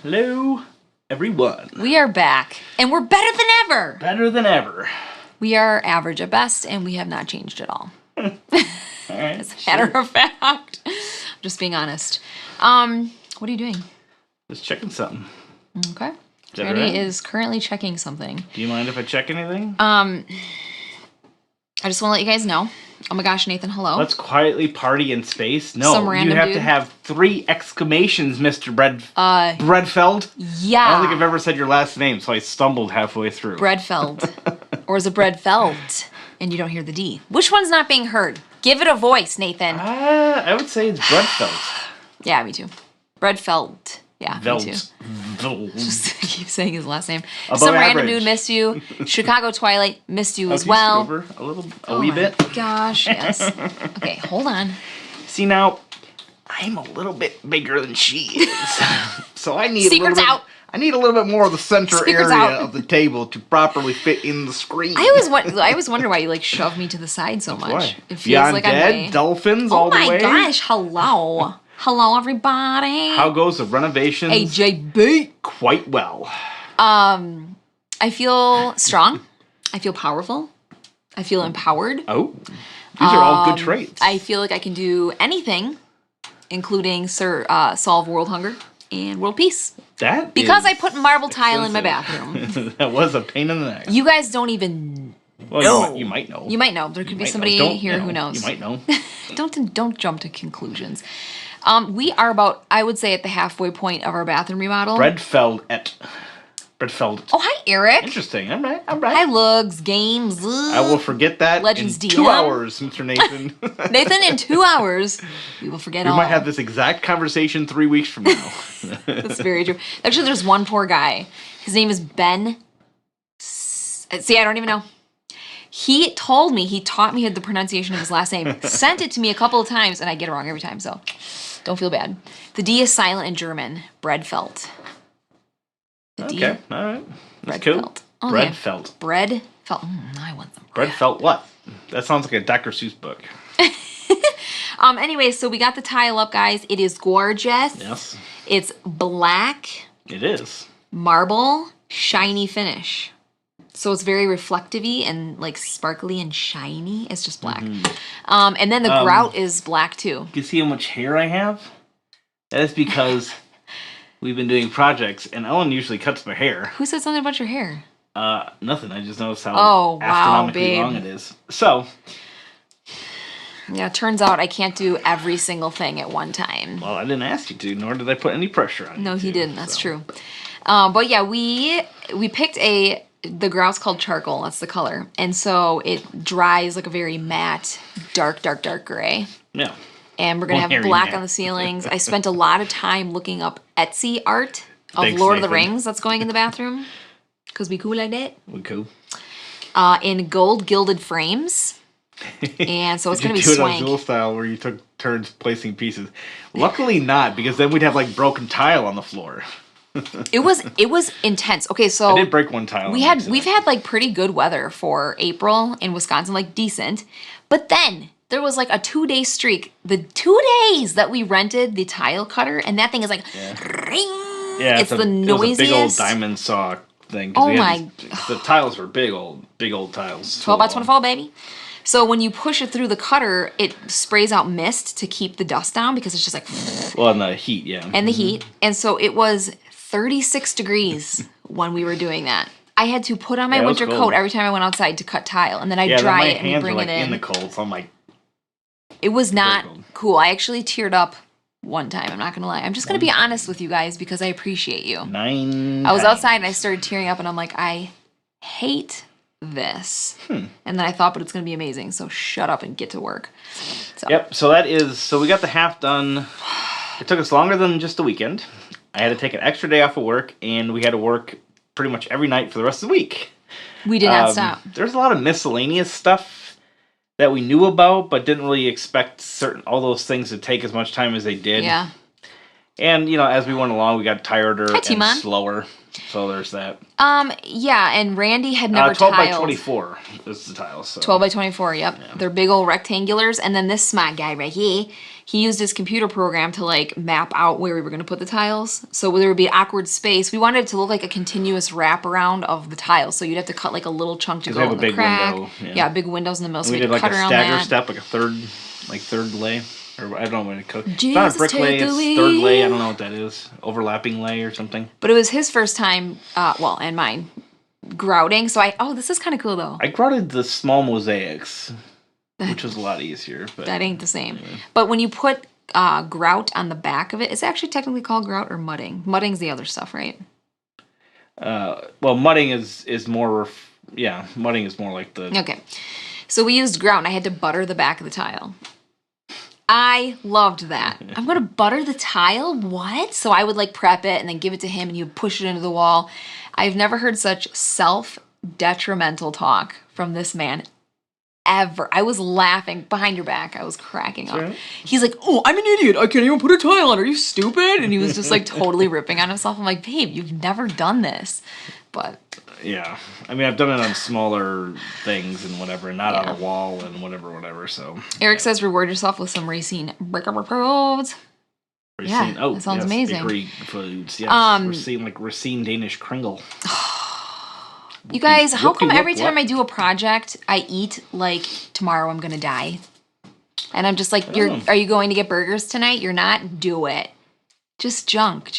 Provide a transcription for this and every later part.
Hello, everyone. We are back, and we're better than ever. Better than ever. We are average at best, and we have not changed at all. All right. As a matter of fact. I'm just being honest. What are you doing? Just checking something. Okay. That Randy right? is currently checking something. Do you mind if I check anything? I just want to let you guys know. Oh my gosh, Nathan, hello. Let's quietly party in space. No, Some random you have dude. to have 3 exclamations, Mr. Breadfeld. Yeah. I don't think I've ever said your last name, so I stumbled halfway through. Breadfeld. Or is it Breadfeld? And you don't hear the D. Which one's not being heard? Give it a voice, Nathan. I would say it's Breadfeld. Yeah, me too. Breadfeld. Yeah, Veld. me too. Just keep saying his last name. Above Some random average. dude missed you. Chicago Twilight missed you as Can you well. scoot over a Oh wee my bit. gosh, yes. Okay, hold on. See, now, I'm a little bit bigger than she is. So I need Secrets a little bit, out. I need a little bit more of the center Secrets area out. of the table to properly fit in the screen. I always wonder why you like shove me to the side so much. Why? It feels Beyond like Dead, I'm way... Dolphins, Oh all the my way. gosh, hello. Hello, everybody. How goes the renovations? AJB. Quite well. I feel strong. I feel powerful. I feel empowered. Oh, these are all good traits. I feel like I can do anything, including solve world hunger and world peace. That Because is I put marble tile in my expensive. bathroom. That was a pain in the neck. You guys don't even Well, know. you might know. You might know. There could be might know. somebody Don't, here you know, who knows. You might know. Don't jump to conclusions. We are about, I would say, at the halfway point of our bathroom remodel. Breadfeld. Oh, hi, Eric. Interesting. I'm right. Hi, Lugs, Games. I will forget that Legends in DM. 2 hours, Mr. Nathan. Nathan, in 2 hours, we will forget We all. might have this exact conversation 3 weeks from now. That's very true. Actually, there's one poor guy. His name is Ben. See, I don't even know. He told me, he taught me the pronunciation of his last name, sent it to me a couple of times, and I get it wrong every time, so don't feel bad. The D is silent in German. Breadfeld. The D. Okay, all right. That's cool. Breadfeld. Okay. Breadfeld. Breadfeld. I want them. Breadfeld what? That sounds like a Dr. Seuss book. Anyway, so we got the tile up, guys. It is gorgeous. Yes. It's black, It is. marble, shiny finish. So it's very reflective-y and like sparkly and shiny. It's just black. And then the grout is black too. You see how much hair I have? That is because we've been doing projects, and Ellen usually cuts my hair. Who said something about your hair? Nothing. I just noticed how Oh, wow, astronomically babe. long it is. So, Yeah, it turns out I can't do every single thing at one time. well, I didn't ask you to, nor did I put any pressure on you. No, he to, didn't. That's so. true. But yeah, we picked the grout's called charcoal. That's the color. And so it dries like a very matte, dark gray. Yeah. And we're going to Well, have hairy black matte. on the ceilings. I spent a lot of time looking up Etsy art of Thanks, Lord of the Nathan. Rings that's going in the bathroom. Because we cool like that. We cool. In gold gilded frames. And so it's Did going you to be do it on swank. Zool style where you took turns placing pieces? Luckily not, because then we'd have like broken tile on the floor. It was intense. Okay, so I did break one tile. on accident. we've had like pretty good weather for April in Wisconsin, like decent. But then there was like a 2-day streak. The 2 days that we rented the tile cutter, and that thing is like ring. Yeah, it's the It was a noisiest. big old diamond saw thing. 'cause Oh we had my- the tiles were big old tiles. 12 by 24, baby. So when you push it through the cutter, it sprays out mist to keep the dust down because it's just like Well, and the heat, yeah. and the heat. And so it was 36 degrees when we were doing that. I had to put on my Yeah, it was winter cold. coat every time I went outside to cut tile, and then I'd yeah, then dry my it and hands bring were like it in the cold, so I'm like, It was not cold. cool. I actually teared up one time. I'm not gonna lie. I'm just gonna be honest with you guys because I appreciate you. 9 I was times. outside and I started tearing up, and I'm like, I hate this. And then I thought, but it's gonna be amazing. So shut up and get to work. So Yep, so we got the half done. It took us longer than just the weekend. I had to take an extra day off of work, and we had to work pretty much every night for the rest of the week. we did not stop. There's a lot of miscellaneous stuff that we knew about, but didn't really expect all those things to take as much time as they did. Yeah. And, as we went along, we got tireder Hi, and Timon. slower. So there's that. Yeah, and Randy had never 12 by tiled. 24 is the tiles. So. 12 by 24, yep. Yeah. They're big old rectangulars. And then this smart guy right here, he used his computer program to like map out where we were going to put the tiles. So there would be awkward space. We wanted it to look like a continuous wraparound of the tiles. So you'd have to cut like a little chunk to go in the crack. Window, yeah, big windows in the middle. So we did like cut a around stagger that. step, like a third lay. Or I don't know what it called. It's Jesus, not a brick lay, it's take third lay. I don't know what that is. Overlapping lay or something. But it was his first time, well, and mine, grouting. So this is kind of cool though. I grouted the small mosaics, which was a lot easier. But that ain't the same. Yeah. But when you put grout on the back of it, it's actually technically called grout or mudding. Mudding's the other stuff, right? Well, mudding is more, mudding is more like the... Okay. So we used grout, and I had to butter the back of the tile. I loved that. I'm going to butter the tile? What? So I would like prep it and then give it to him, and you push it into the wall. I've never heard such self-detrimental talk from this man ever. I was laughing behind your back. I was cracking up. Right. He's like, oh, I'm an idiot. I can't even put a tile on. Are you stupid? And he was just like totally ripping on himself. I'm like, babe, you've never done this. But... yeah. I mean, I've done it on smaller things and whatever, and not on a wall and whatever, so... Eric says reward yourself with some Racine breakable probes. Yeah, that sounds amazing. Bakery foods, yes. Racine Danish Kringle. You guys, how come every time I do a project, I eat like tomorrow I'm going to die? And I'm just like, are you going to get burgers tonight? You're not? Do it. Just junk.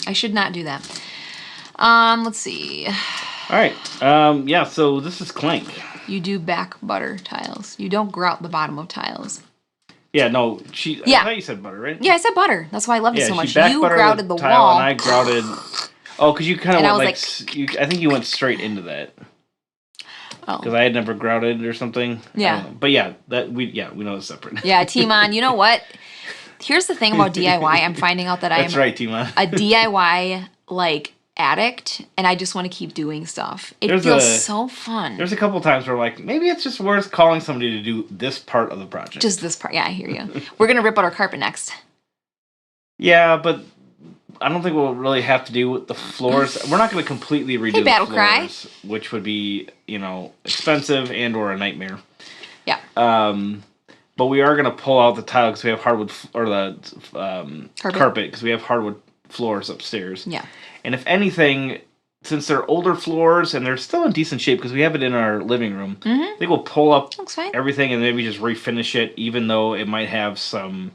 I should not do that. Let's see. All right. So this is Clank. You do back butter tiles. You don't grout the bottom of tiles. Yeah, no, I thought you said butter, right? Yeah, I said butter. That's why I loved it so much. You grouted the tile wall. And I grouted... Oh, because you kind of went I think you went straight into that. Oh. Because I had never grouted or something. Yeah. But we know it's separate. Yeah, Timon, you know what? Here's the thing about DIY. I'm finding out that I'm Timon. A DIY, addict, and I just want to keep doing stuff. It feels so fun. There's a couple times where maybe it's just worth calling somebody to do this part of the project. Just this part. Yeah, I hear you. We're going to rip out our carpet next. Yeah, but I don't think we'll really have to do with the floors. We're not going to completely redo the floors, which would be, expensive and or a nightmare. Yeah. But we are going to pull out the tile because we have hardwood, or the carpet because we have hardwood floors upstairs. Yeah. And if anything, since they're older floors and they're still in decent shape because we have it in our living room, I think we'll pull up everything and maybe just refinish it, even though it might have some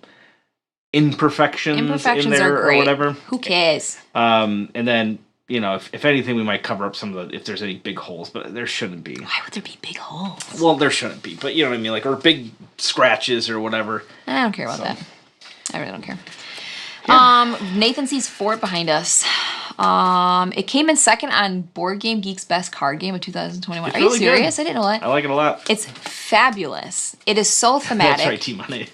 imperfections in there or whatever. Who cares? And then, if anything, we might cover up some of if there's any big holes, but there shouldn't be. Why would there be big holes? Well, there shouldn't be, but you know what I mean, or big scratches or whatever. I don't care about that. I really don't care. Yeah. Nathan sees Fort behind us. It came in second on Board Game Geek's Best Card Game of 2021. Are you serious? Good. I didn't know that. I like it a lot. It's fabulous. It is so thematic. That's right, T-Money.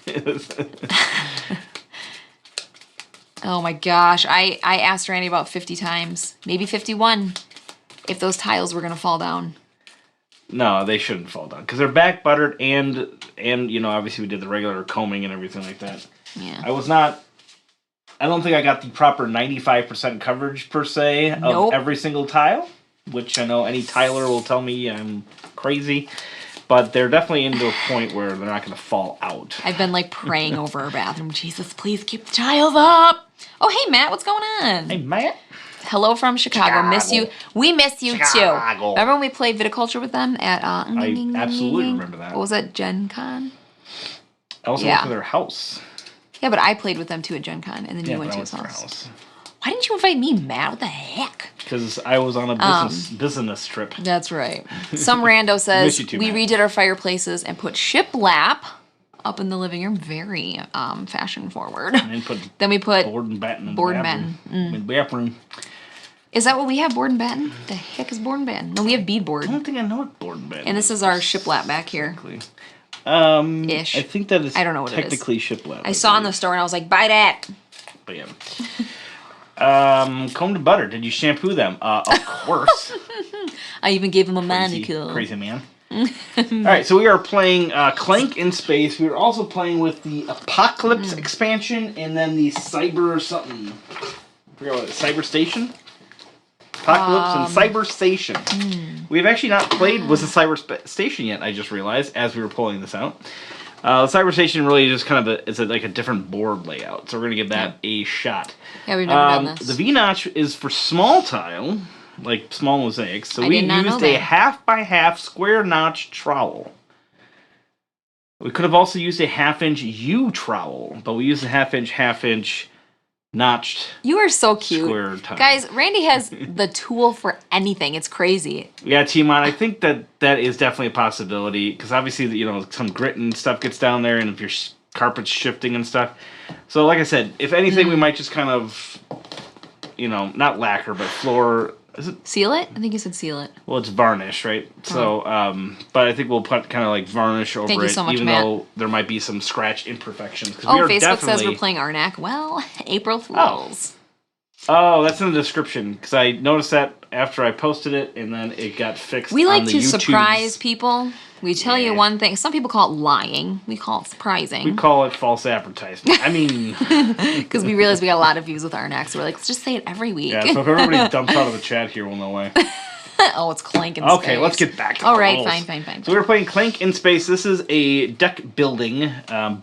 Oh my gosh. I asked Randy about 50 times, maybe 51, if those tiles were going to fall down. No, they shouldn't fall down because they're back buttered and obviously we did the regular combing and everything like that. Yeah. I don't think I got the proper 95% coverage, per se, of every single tile, which I know any tiler will tell me I'm crazy, but they're definitely into a point where they're not going to fall out. I've been, praying over our bathroom. Jesus, please keep the tiles up. Oh, hey, Matt, what's going on? Hey, Matt. Hello from Chicago. Miss you. We miss you, too. Remember when we played viticulture with them at... I absolutely remember that. What was that, Gen Con? I also went to their house. Yeah, but I played with them too at Gen Con, and then you went to his house. Why didn't you invite me, Matt? What the heck? Because I was on a business trip. That's right. Some rando says, we redid our fireplaces and put shiplap up in the living room. Very fashion forward. And then we put board and batten in the bathroom. Is that what we have, board and batten? The heck is board and batten? No, we have beadboard. I don't think I know what board and batten is. And this is our shiplap back here. Exactly. Ish. I think that is technically shiplap. I saw in the store and I was like, buy that. But yeah. Comb to butter. Did you shampoo them? Of course. I even gave him a manicure. Crazy man. Alright, so we are playing Clank in space. We are also playing with the Apocalypse expansion and then the Cyber something. I forget what it is. Cyber Station? Apocalypse and Cyber Station. We've actually not played with the Cyber Station yet, I just realized, as we were pulling this out. The Cyber Station really just kind of it's like a different board layout, so we're going to give that a shot. Yeah, we've never done this. The V-notch is for small tile, like small mosaics, so we used a half-by-half square notch trowel. We could have also used a half-inch U trowel, but we used a half-inch notched. You are so cute. Square tile. Guys, Randy has the tool for anything. It's crazy. Yeah, Timon, I think that is definitely a possibility, because obviously, you know, some grit and stuff gets down there, and if your carpet's shifting and stuff. So, like I said, if anything, we might just kind of, you know, not lacquer, but floor. Is it? Seal it? I think you said seal it. Well, it's varnish, right? So, but I think we'll put kind of like varnish over Thank you it, so much, even Matt. though there might be some scratch imperfections. Oh, Facebook says we're playing Arnak. Well, April Fools. Oh, that's in the description, because I noticed that after I posted it, and then it got fixed. We like on the to YouTubes. surprise people. We tell you one thing. Some people call it lying. We call it surprising. We call it false advertisement. I mean, because we realize we got a lot of views with Arnak, so we're like, let's just say it every week. yeah. So if everybody dumps out of the chat here, we'll know why. Oh, it's Clank in Okay, space. let's get back to All the right, rules. fine. So we're playing Clank in Space. This is a deck building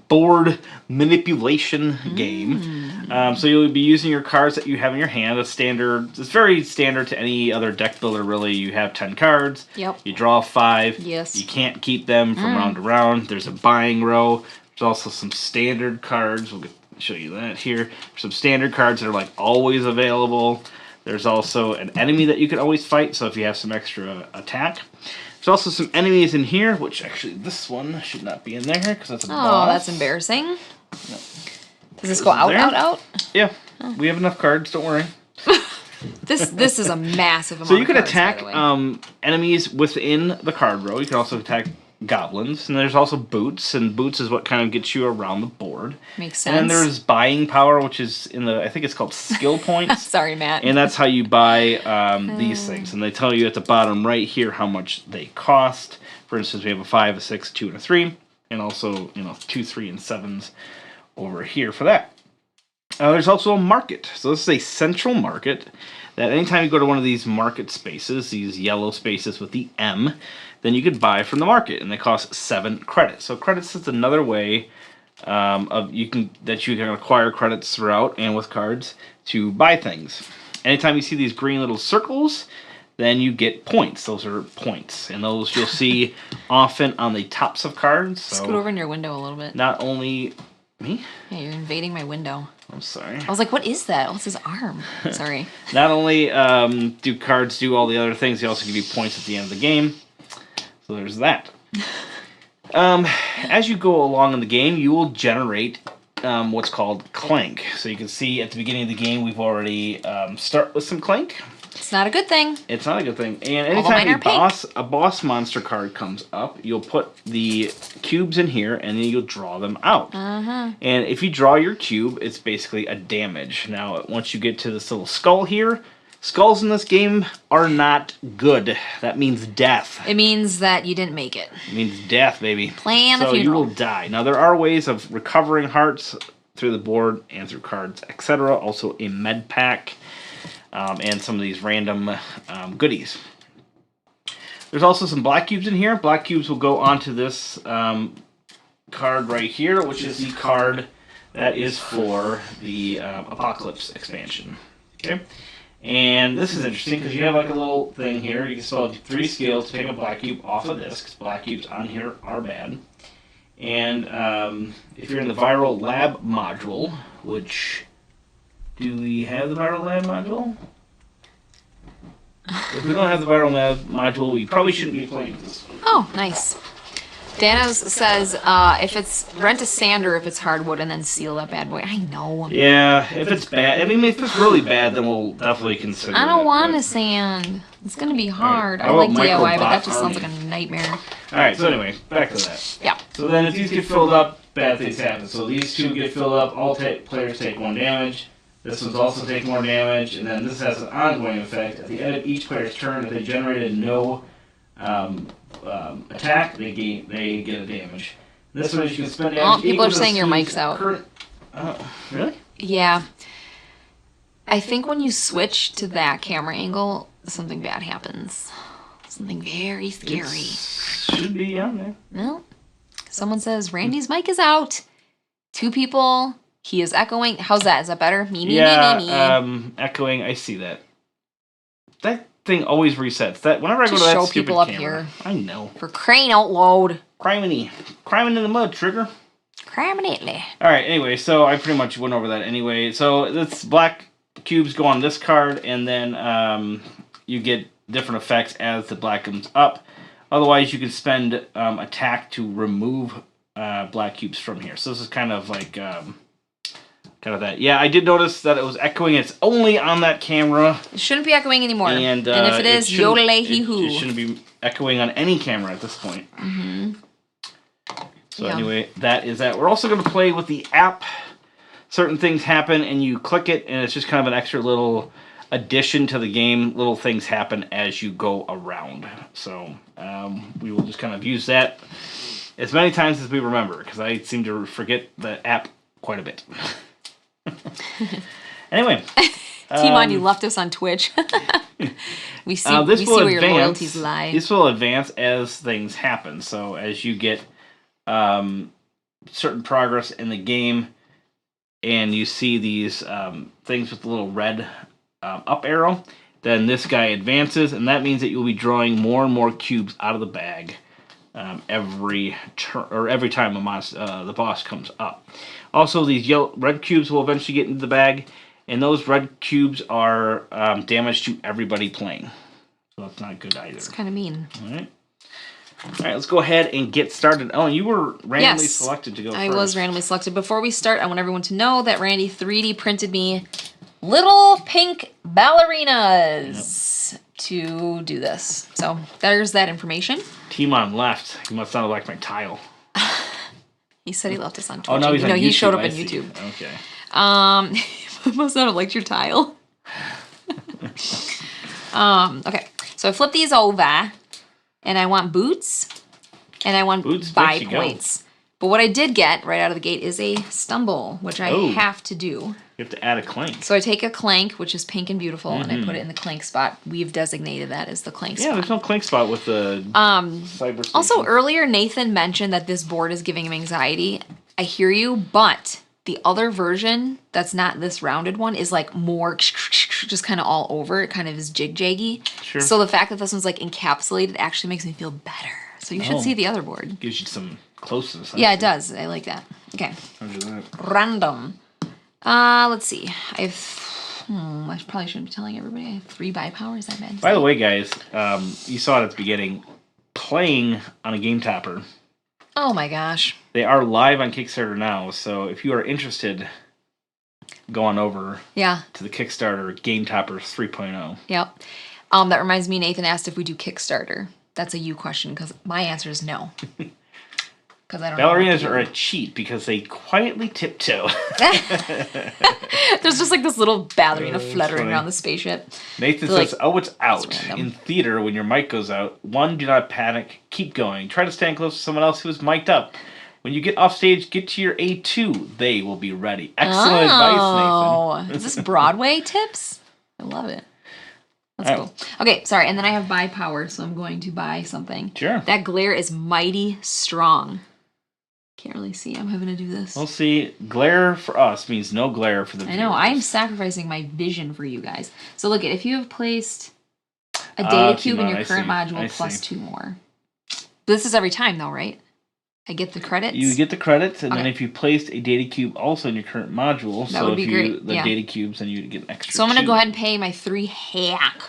board manipulation game. So you'll be using your cards that you have in your hand. It's very standard to any other deck builder, really. You have 10 cards. Yep. You draw 5. Yes. You can't keep them from round to round. There's a buying row. There's also some standard cards. We'll show you that here. There's some standard cards that are like always available. There's also an enemy that you can always fight, so if you have some extra attack. There's also some enemies in here, which actually this one should not be in there because that's a boss. Oh, that's embarrassing. Does this go out? Yeah, we have enough cards, don't worry. This is a massive amount So you of can cards, attack by the way. enemies within the card row. You can also attack goblins, and there's also boots, and boots is what kind of gets you around the board. Makes sense. And then there's buying power, which is in the, I think it's called skill points. Sorry, Matt. And that's how you buy these things. And they tell you at the bottom right here how much they cost. For instance, we have a 5, a 6, a 2, and a 3. And also, 2, 3, and 7s over here for that. There's also a market. So this is a central market that anytime you go to one of these market spaces, these yellow spaces with the M, then you could buy from the market, and they cost 7 credits. So credits is another way that you can acquire credits throughout and with cards to buy things. Anytime you see these green little circles, then you get points. Those are points, and those you'll see often on the tops of cards. So scoot over in your window a little bit. not only me. Yeah, you're invading my window. I'm sorry. I was like, what is that? What's his arm? Sorry. Not only do cards do all the other things, they also give you points at the end of the game. So there's that. As you go along in the game, you will generate what's called Clank. So you can see at the beginning of the game, we've already start with some Clank. It's not a good thing. It's not a good thing. And All mine anytime are a boss monster card comes up, you'll put the cubes in here, and then you'll draw them out. And if you draw your cube, it's basically a damage. Now, once you get to this little skull here, skulls in this game are not good. That means death. It means that you didn't make it. It means death, baby. Plan a So you funeral. will die. Now, there are ways of recovering hearts through the board and through cards, etc. Also, a med pack. And some of these random goodies. There's also some black cubes in here. Black cubes will go onto this card right here, which is the card that is for the Apocalypse expansion. Okay, and this is interesting because you have like a little thing here. You can spell 3 skills to take a black cube off of this, because black cubes on here are bad. And if you're in the Viral Lab module, which... Do we have the Viral Lab module? If we don't have the Viral Lab module, we probably shouldn't be playing this one. Oh, nice. Danos says if it's rent a sander if it's hardwood and then seal that bad boy. I know. Yeah, if it's bad. I mean, if it's really bad, then we'll definitely consider I don't it, want but- to sand. It's going to be hard. Right. I like How about DIY, but that Microbot just sounds Army? like a nightmare. Alright, so anyway, back to that. Yeah. So then if these get filled up, bad things happen. So these 2 get filled up, all players take 1 damage. This one's also taking more damage, and then this has an ongoing effect. At the end of each player's turn, if they generated no attack, they get a damage. This one, you can spend damage. Oh, people equal are to saying your the mic's out. Really? Yeah. I think when you switch to that camera angle, something bad happens. Something very scary. Should be on there. Well, someone says Randy's mic is out. 2 people. He is echoing. How's that? Is that better? Me. Echoing. I see that. That thing always resets. That whenever I go to that show stupid people up camera, here. I know. For crying out loud. Criminy in the mud, Trigger. Criminally. All right. Anyway, so I pretty much went over that anyway. So this black cubes go on this card, and then you get different effects as the black comes up. Otherwise, you can spend attack to remove black cubes from here. So this is kind of like that. Yeah, I did notice that it was echoing. It's only on that camera. It shouldn't be echoing anymore. And if it is, yodel-a-hee-hoo. It shouldn't be echoing on any camera at this point. Mm-hmm. So anyway, that is that. We're also going to play with the app. Certain things happen, and you click it, and it's just kind of an extra little addition to the game. Little things happen as you go around. So we will just kind of use that as many times as we remember, because I seem to forget the app quite a bit. Anyway. Timon, you left us on Twitch. we see where your loyalties lie. This will advance as things happen. So as you get certain progress in the game, and you see these things with the little red up arrow, then this guy advances, and that means that you'll be drawing more and more cubes out of the bag every time the boss comes up. Also, these red cubes will eventually get into the bag, and those red cubes are damage to everybody playing. So that's not good either. It's kind of mean. All right, let's go ahead and get started. Oh, you were randomly selected to go first. I was randomly selected. Before we start, I want everyone to know that Randy 3D printed me little pink ballerinas to do this. So there's that information. Timon left. He must not have liked my tile. He said he left us on Twitch. Oh, no, he's on YouTube. He showed up on YouTube. Okay. He must not have liked your tile. Okay, so I flip these over, and I want boots, and I want buy points. But what I did get right out of the gate is a stumble, which I have to do. You have to add a clank. So I take a clank, which is pink and beautiful, and I put it in the clank spot. We've designated that as the clank spot. Yeah, there's no clank spot with the cyber Also, station. earlier Nathan mentioned that this board is giving him anxiety. I hear you, but the other version that's not this rounded one is like more just kind of all over. It kind of is jig-jaggy. Sure. So the fact that this one's like encapsulated actually makes me feel better. So you should see the other board. Gives you some closeness. Yeah, it does. I like that. Okay. I'll do that. Random. Let's see. I probably shouldn't be telling everybody. I have 3 buy powers. That bad. By the way, guys, you saw it at the beginning. Playing on a game topper. Oh my gosh. They are live on Kickstarter now, so if you are interested, go on over to the Kickstarter Game Toppers 3.0. Yep. That reminds me, Nathan asked if we do Kickstarter. That's a you question, because my answer is no. Because I don't Ballerinas are a cheat because they quietly tiptoe. There's just like this little ballerina fluttering around the spaceship. Nathan says, it's out. In theater, when your mic goes out, 1, do not panic. Keep going. Try to stand close to someone else who is mic'd up. When you get off stage, get to your A2. They will be ready. Excellent advice, Nathan. Is this Broadway tips? I love it. That's cool. Okay, sorry. And then I have buy power, so I'm going to buy something. Sure. That glare is mighty strong. Can't really see. I'm having to do this. We'll see. Glare for us means no glare for the viewers. I know. I'm sacrificing my vision for you guys. So look, if you have placed a data cube in your current module plus 2 more. This is every time, though, right? I get the credits? You get the credits, and then if you placed a data cube also in your current module, that would be great. The data cubes, then you get an extra So I'm going to 2. go ahead and pay my 3 hack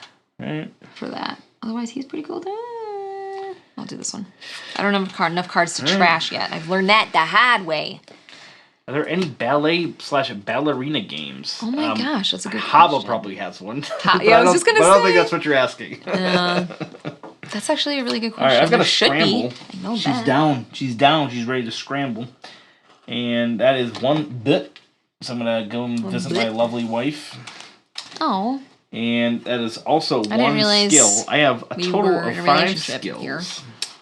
for that. Otherwise, he's pretty cool. I'll do this one. I don't have enough cards to trash yet. I've learned that the hard way. Are there any ballet/ballerina games? Oh my gosh, that's a good Habba question. probably has one. Yeah, I was just going to say. I don't think that's what you're asking. That's actually a really good All question. right, I've got to scramble. I know She's down. She's down. She's ready to scramble. And that is 1 bit. So I'm going to go and visit my lovely wife. Oh. And that is also 1 skill. I have a total of 5 skills. Here.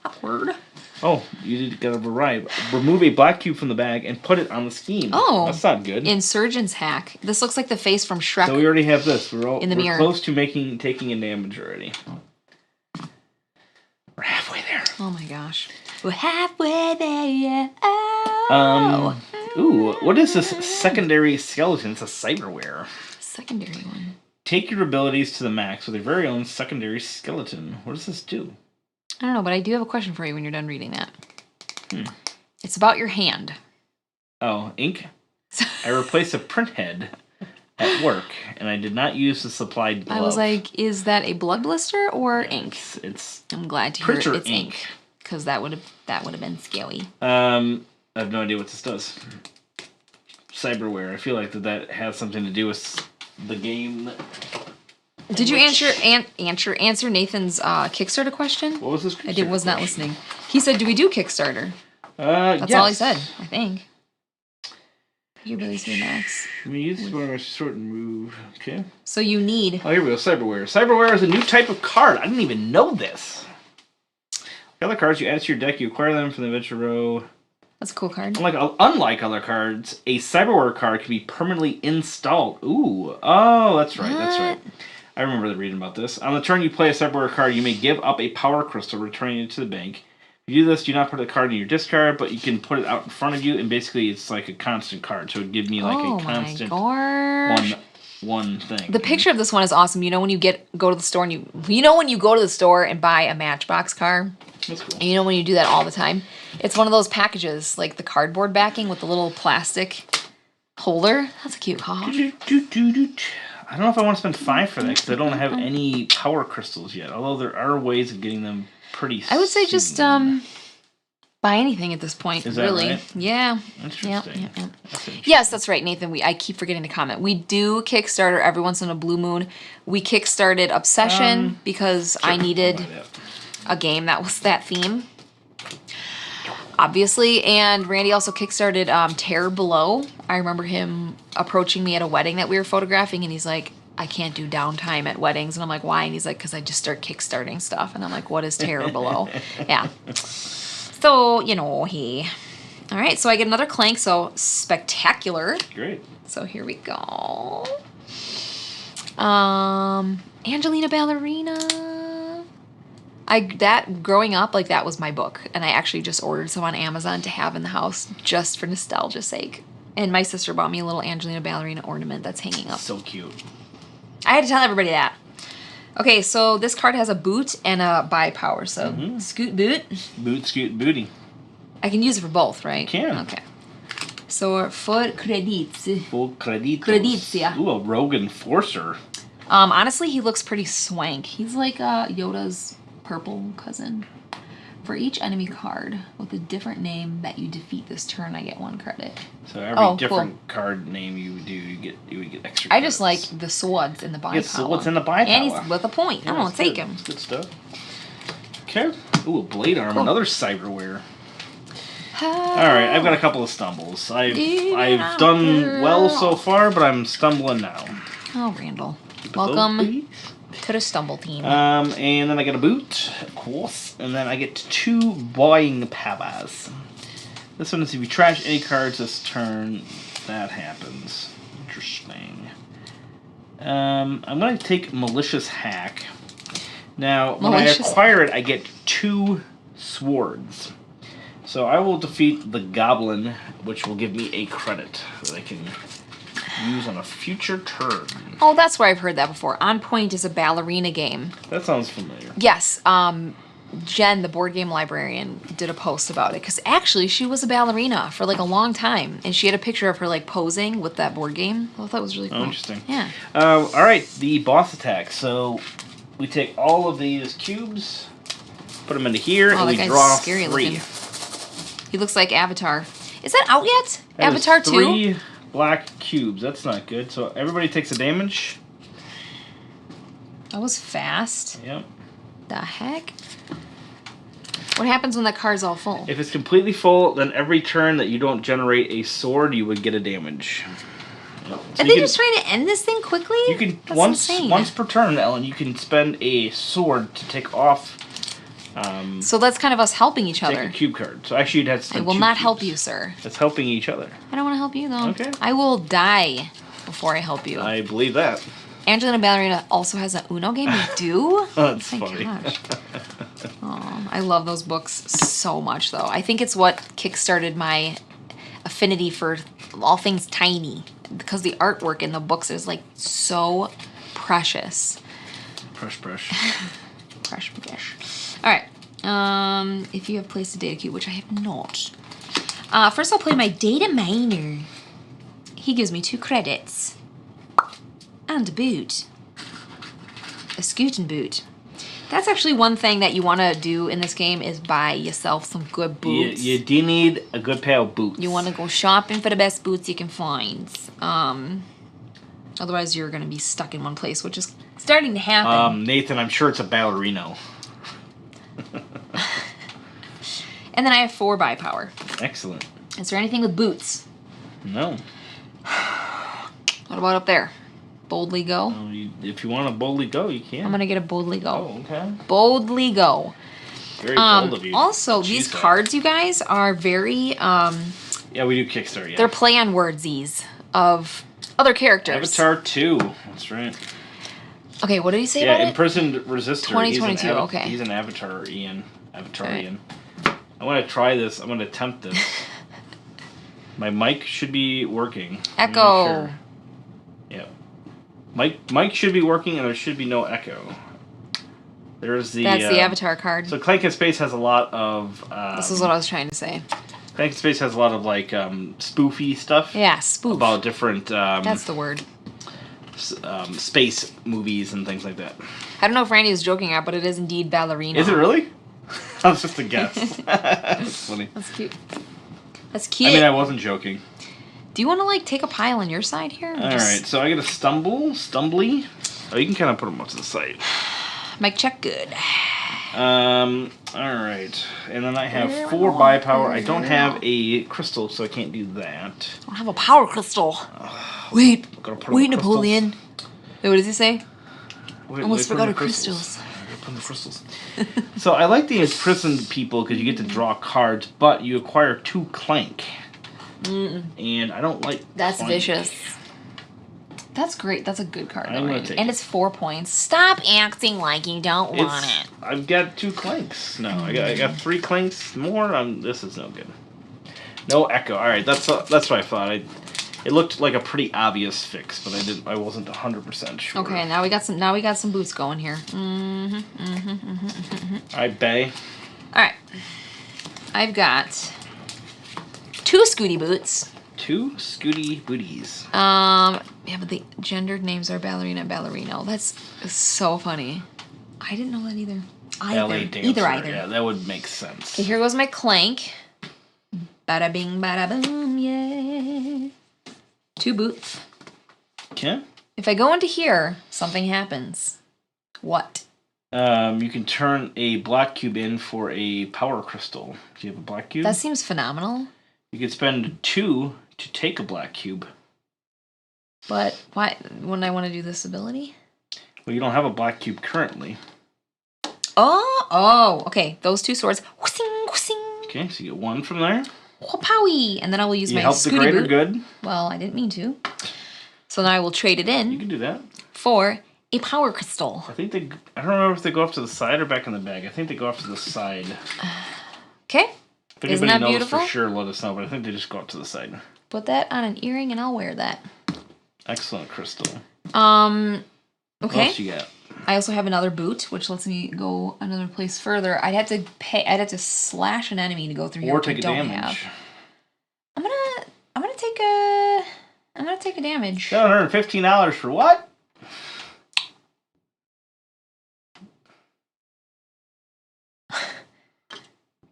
Awkward. Oh, you did get a variety. Remove a black cube from the bag and put it on the scheme. Oh. That's not good. Insurgent's hack. This looks like the face from Shrek. So we already have this. We're mirror. Close to taking a damage already. We're halfway there. Oh my gosh. We're halfway there, yeah. Oh. Ooh, what is this secondary skeleton? It's a cyberware. Secondary one. Take your abilities to the max with your very own secondary skeleton. What does this do? I don't know, but I do have a question for you when you're done reading that. It's about your hand. Oh, ink? I replaced a print head at work, and I did not use the supplied glove. I was like, is that a blood blister or ink? It's I'm glad to hear printer it's ink. Because that would have been scary. I have no idea what this does. Cyberware. I feel like that has something to do with the game. Did you answer Nathan's Kickstarter question? What was this? I was not listening. He said, "Do we do Kickstarter?" That's yes. all he said. I think. Your abilities to the max. I mean, use one of our sort and move. Okay. So you need. Oh, here we go. Cyberware. Cyberware is a new type of card. I didn't even know this. Other cards you add to your deck, you acquire them from the adventure row. That's a cool card. Unlike other cards, a cyberware card can be permanently installed. Ooh. Oh, that's right. That's right. I remember reading about this. On the turn you play a cyberware card, you may give up a power crystal, returning it to the bank. If you do this, do not put the card in your discard, but you can put it out in front of you, and basically it's like a constant card. So it would give me like a constant one thing. The picture of this one is awesome. You know when you go to the store and you know when you go to the store and buy a Matchbox car? That's cool. And you know when you do that all the time? It's one of those packages, like the cardboard backing with the little plastic holder. That's a cute card. I don't know if I want to spend $5 for that because I don't have any power crystals yet. Although there are ways of getting them pretty soon. I would say just buy anything at this point. Is that really? Right? Yeah. Interesting. Yeah. Yes, that's right, Nathan. I keep forgetting to comment. We do Kickstarter every once in a blue moon. We kickstarted Obsession because I needed a game that was that theme. Obviously, and Randy also kickstarted Terror Below. I remember him approaching me at a wedding that we were photographing, and he's like, I can't do downtime at weddings. And I'm like, why? And he's like, because I just start kickstarting stuff. And I'm like, what is Terror Below? Yeah. So, he... All right, so I get another Clank, so spectacular. Great. So here we go. Angelina Ballerina. Growing up, that was my book, and I actually just ordered some on Amazon to have in the house just for nostalgia's sake. And my sister bought me a little Angelina Ballerina ornament that's hanging up. So cute. I had to tell everybody that. Okay, so this card has a boot and a buy power, so scoot boot. Boot, scoot, booty. I can use it for both, right? You can. Okay. So for credits. Full creditos. Credits, yeah. Ooh, a Rogue Enforcer. Honestly, he looks pretty swank. He's like Yoda's purple cousin. For each enemy card with a different name that you defeat this turn, I get 1 credit. So every different card name you do, you would get extra credits. I just like the swords in the buy power. Swords in the buy power. And he's with a point. I'm going to take him. That's good stuff. Okay. Ooh, a blade arm, another cyberware. Alright, I've got a couple of stumbles. I've done well so far, but I'm stumbling now. Oh, Randall. Welcome to the stumble team. And then I get a boot, of course, and then I get 2 buying powers. This one is if you trash any cards this turn, that happens. Interesting. I'm going to take Malicious Hack. Now, when I acquire it, I get 2 swords. So I will defeat the Goblin, which will give me a credit that I can use on a future turn. Oh, that's where I've heard that before. On Point is a ballerina game. That sounds familiar. Yes. Jen, the board game librarian, did a post about it. Because actually, she was a ballerina for a long time. And she had a picture of her posing with that board game. I thought that was really cool. Oh, interesting. Yeah. All right, the boss attack. So we take all of these cubes, put them into here, and we draw 3. Looking. He looks like Avatar. Is that out yet? That Avatar 2? 3 black cubes. That's not good. So everybody takes a damage. That was fast. Yep. The heck? What happens when that card's all full? If it's completely full, then every turn that you don't generate a sword, you would get a damage. Yep. So Are they just trying to end this thing quickly? You can That's insane. once per turn, Ellen. You can spend a sword to take off So that's kind of us helping each Take other. a cube card. So actually, you'd have to I spend will 2 not help cubes. you, sir. It's helping each other. I don't want to help you, though. Okay. I will die before I help you. I believe that. Angelina Ballerina also has an Uno game. They do? That's Oh my funny. gosh. Oh, I love those books so much, though. I think it's what kickstarted my affinity for all things tiny, because the artwork in the books is like so precious. Brush. All right. If you have placed a data cube, which I have not. First, I'll play my data miner. He gives me 2 credits and a boot, a scooting boot. That's actually one thing that you want to do in this game is buy yourself some good boots. You do need a good pair of boots. You want to go shopping for the best boots you can find. Otherwise, you're going to be stuck in one place, which is starting to happen. Nathan, I'm sure it's a ballerino. And then I have 4 buy power. Excellent. Is there anything with boots? No. What about up there? Boldly go? If you want to boldly go, you can. I'm going to get a boldly go. Oh, okay. Boldly go. Very bold of you. Also, these cards, you guys, are very... yeah, we do Kickstarter, yeah. They're play on wordsies of other characters. Avatar 2. That's right. Okay, what did he say about it? Imprisoned Resistor. 2022, okay. He's an Avatar, Ian. Avatar, Right. Ian. I want to try this. I'm going to attempt this. My mic should be working. I'm not Echo. sure. Yeah. Mic should be working, and there should be no echo. There's the... That's the Avatar card. So Clank in Space has a lot of... this is what I was trying to say. Clank in Space has a lot of, like, spoofy stuff. Yeah, spoof. About different... That's the word. Space movies and things like that. I don't know if Randy was joking at, but it is indeed ballerina. Is it really? That was just a guess. That's funny. That's cute. That's cute. I mean, I wasn't joking. Do you want to, like, take a pile on your side here? Alright, so I get a stumbly. Oh, you can kind of put them up to the side. Mic check, good. Alright. And then I have 4 buy power. I don't have a crystal, so I can't do that. I don't have a power crystal. Wait, Gotta put wait, on Napoleon. Wait, what does he say? Wait, Almost put forgot in our the crystals. Put in the crystals. So I like the imprisoned people because you get to draw cards, but you acquire 2 Clank. And I don't like That's Clank. vicious. That's great. That's a good card, I'm though, gonna Randy. take And it. it's 4 points. Stop acting like you don't want it. I've got 2 Clanks. No, I got 3 Clanks more. This is no good. No echo. All right, that's what I thought. It looked like a pretty obvious fix, but I wasn't 100% sure. Okay, now we got some boots going here. I bay. All right. I've got 2 Scooty boots. 2 Scooty booties. Yeah, but the gendered names are ballerina and ballerino. That's so funny. I didn't know that either. Ballet dancer. Either. Yeah, that would make sense. Okay, here goes my Clank. Bada bing, bada boom, yeah. 2 boots. Okay. If I go into here, something happens. What? You can turn a black cube in for a power crystal. Do you have a black cube? That seems phenomenal. You could spend 2 to take a black cube. But why wouldn't I want to do this ability? Well, you don't have a black cube currently. Oh, okay. Those 2 swords. Whoosing, whoosing. Okay, so you get 1 from there. Whopowie. And then I will use You my help the Scooty greater boot. good. Well, I didn't mean to. So now I will trade it You in can do that. for a power crystal. I think I don't remember if they go off to the side or back in the bag. I think they go off to the side. Okay. If Isn't anybody that knows beautiful? for sure, let us know. But I think they just go up to the side. Put that on an earring and I'll wear that. Excellent crystal. Okay. What else you got? I also have another boot, which lets me go another place further. I'd have to slash an enemy to go through here. Or which I take a don't damage. have. I'm gonna take a damage. $715 for what?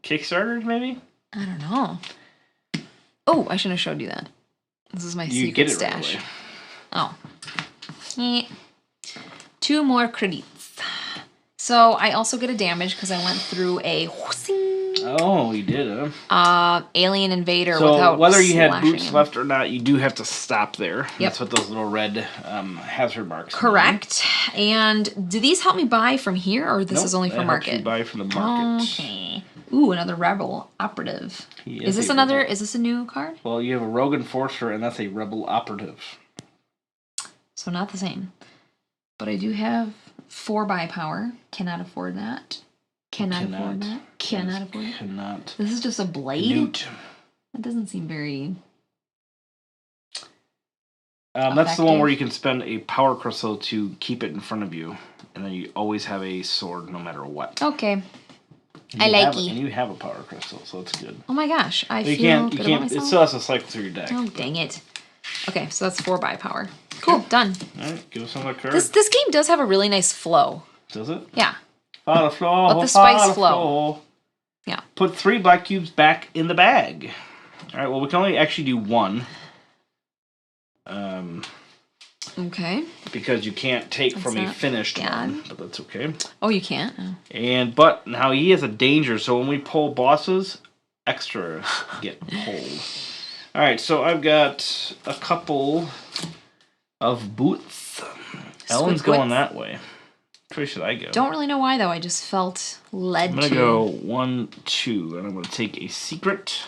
Kickstarter, maybe? I don't know. Oh, I shouldn't have showed you that. This is my You secret get it stash. right away. Oh. Eh. 2 more credits. So I also get a damage because I went through a whoosing Oh, you did, huh? Alien Invader So without whether you had slashing boots him. left or not, you do have to stop there. Yep. That's what those little red hazard marks mean. Correct. And do these help me buy from here, or this is only for that helps you market? buy from the market. Okay. Ooh, another Rebel Operative. Is this a new card? Well, you have a Rogue Enforcer, and that's a Rebel Operative. So not the same. But I do have 4 buy power. Cannot afford that. Cannot afford that. Cannot afford it. Cannot. This is just a blade? Canute. That doesn't seem very... That's the one where you can spend a power crystal to keep it in front of you, and then you always have a sword no matter what. Okay. And I like it. it. And you have a power crystal, so it's good. Oh my gosh, I feel good about myself. It still has to cycle through your deck. Oh, dang it. Okay, so that's 4 buy power. Cool, done. Alright, give us another card. This game does have a really nice flow. Does it? Yeah. Follow the flow. Let the spice flow. Yeah. Put 3 black cubes back in the bag. Alright, well, we can only actually do 1. Okay. Because you can't take from a finished one, but that's okay. Oh, you can't? Oh. But now he has a danger, so when we pull bosses, extra get pulled. Alright, so I've got a couple of boots. Ellen's going that way. Which way should I go? Don't really know why, though. I just felt led to. I'm going to go 1, 2, and I'm going to take a secret.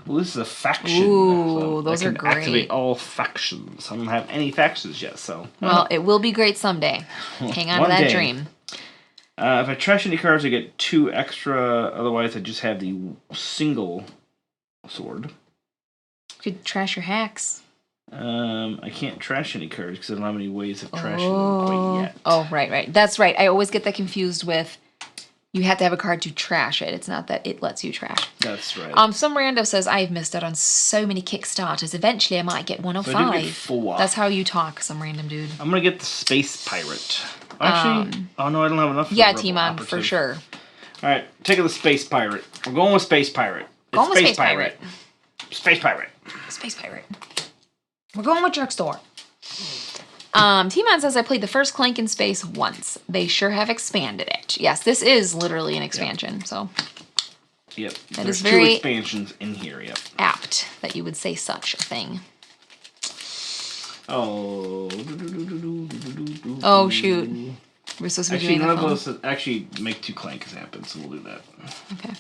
Well, this is a faction. Ooh, so those I are can great. Activate all factions. I don't have any factions yet, so. Well, it will be great someday. Hang on to that dream. If I trash any cards, I get 2 extra. Otherwise, I just have the single sword. You could trash your hacks. I can't trash any cards because I don't have any ways of trashing them quite yet. Oh, right. That's right. I always get that confused with you have to have a card to trash it. It's not that it lets you trash. That's right. Some rando says, I've missed out on so many Kickstarters. Eventually, I might get 105. So I did get 4. That's how you talk, some random dude. I'm going to get the Space Pirate. Actually, oh no, I don't have enough. Yeah, T-Man, for sure. All right, take the Space Pirate. We're going with Space Pirate. Going with Space Pirate. Space Pirate. Space Pirate. We're going with Drugstore. T-Man says, I played the first Clank in Space once. They sure have expanded it. Yes, this is literally an expansion, so. Yep. There's 2 expansions in here, yep. Apt that you would say such a thing. Oh. Oh, shoot. We're supposed to be doing none of those actually make 2 Clanks happen, so we'll do that. Okay.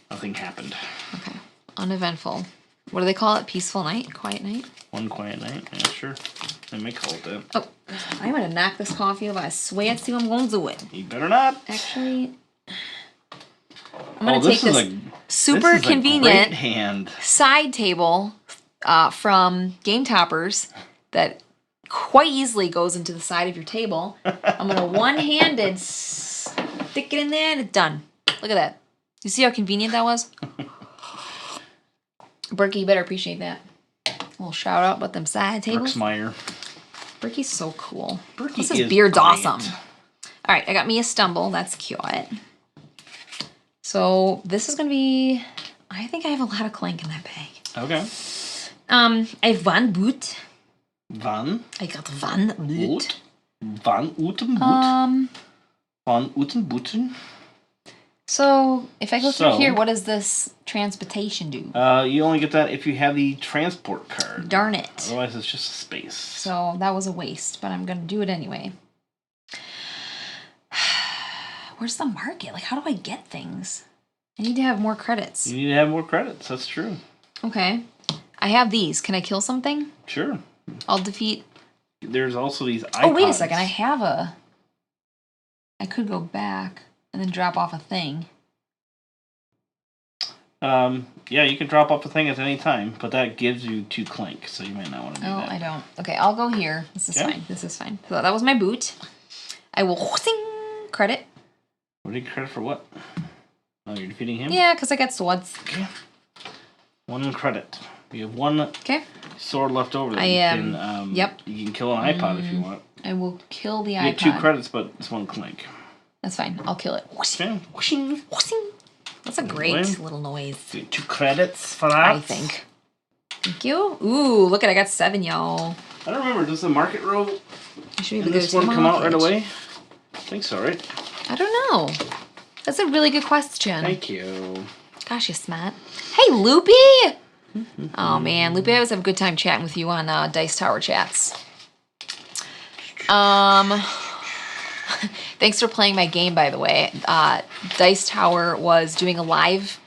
Nothing happened. Okay. Uneventful. What do they call it? Peaceful night? Quiet night? One quiet night? Yeah, sure. They may call it that. Oh, I'm going to knock this coffee over. I swear to you I'm going to do it. You better not. Actually, I'm going to take this super this is convenient a great hand. side table from Game Toppers that quite easily goes into the side of your table. I'm going to one-handed stick it in there and it's done. Look at that. You see how convenient that was? Berkey, you better appreciate that. A little shout out about them side tables. Brooksmeyer. Berkey's so cool. Berkey Plus is his beard's brilliant. awesome. All right, I got me a stumble. That's cute. So this is going to be... I think I have a lot of Clank in that bag. Okay. I have one boot. Van. I got one boot. Van Uten Boot. Van Uten Booten. So, if I go through here, what does this transportation do? You only get that if you have the transport card. Darn it. Otherwise, it's just a space. So, that was a waste, but I'm going to do it anyway. Where's the market? Like, how do I get things? I need to have more credits. You need to have more credits. That's true. Okay. I have these. Can I kill something? Sure. I'll defeat... There's also these icons. Oh, wait a second. I have a... I could go back and then drop off a thing. Yeah, you can drop off a thing at any time, but that gives you 2 Clank, so you might not want to do that. Oh, I don't. Okay, I'll go here. This is fine. This is fine. So that was my boot. I will credit. What do you credit for what? Oh, you're defeating him? Yeah, because I got swords. Okay. 1 credit. You have 1 sword left over that you can, you can kill an iPod if you want. I will kill the you iPod. You get 2 credits, but it's 1 Clank. That's fine. I'll kill it. Okay. That's a great little noise. You get 2 credits for that. I think. Thank you. Ooh, look at I got 7, y'all. I don't remember. Does the market roll You should be able in to this go to one come out right market. away? I think so, right? I don't know. That's a really good question. Thank you. Gosh, you're smart. Hey, Loopy! Oh, man. Loopy, I always have a good time chatting with you on Dice Tower chats. Thanks for playing my game, by the way. Dice Tower was doing a live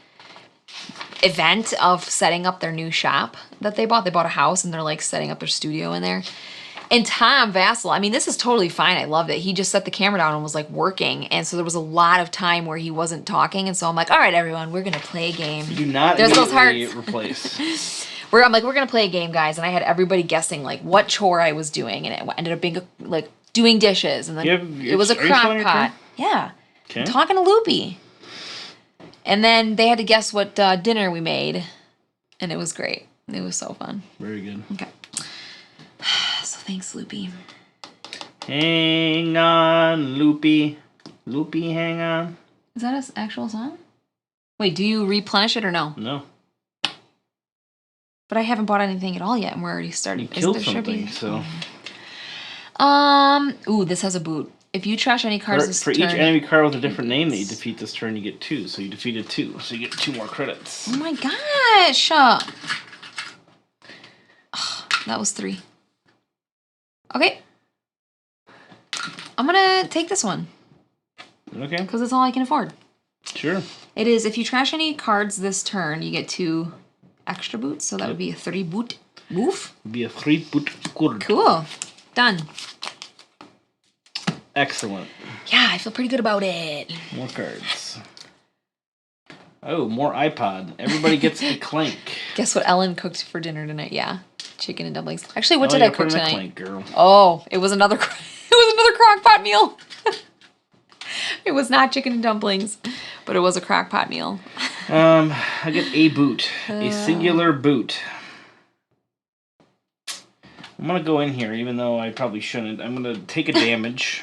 event of setting up their new shop that they bought. They bought a house, and they're, like, setting up their studio in there. And Tom Vassal, I mean, this is totally fine. I loved it. He just set the camera down and was, like, working. And so there was a lot of time where he wasn't talking. And so I'm like, all right, everyone, we're going to play a game. Do not There's those hearts. replace. I'm like, we're going to play a game, guys. And I had everybody guessing, like, what chore I was doing. And it ended up being, like, doing dishes. And then it was a crock pot. Yeah. Okay. I'm talking to Loopy. And then they had to guess what dinner we made. And it was great. It was so fun. Very good. Okay. So thanks, Loopy. Hang on, Loopy. Loopy, hang on. Is that an actual song? Wait, do you replenish it or no? No. But I haven't bought anything at all yet, and we're already starting. You killed something, so... Ooh, this has a boot. If you trash any cards this for turn... each enemy card with a different name that you defeat this turn, you get 2. So you defeated 2. So you get 2 more credits. Oh my gosh! That was 3. Okay. I'm gonna take this one. Okay. Because it's all I can afford. Sure. It is, if you trash any cards this turn, you get 2 extra boots. So that would be a 3 boot move. Be a 3 boot card. Cool. Done. Excellent. Yeah, I feel pretty good about it. More cards. Oh, more iPod. Everybody gets a Clank. Guess what Ellen cooked for dinner tonight? Yeah, chicken and dumplings. Actually, what did I cook tonight? Clank, girl. Oh, it was another crock pot meal. It was not chicken and dumplings, but it was a crock pot meal. I get a boot. A singular boot. I'm going to go in here, even though I probably shouldn't. I'm going to take a damage.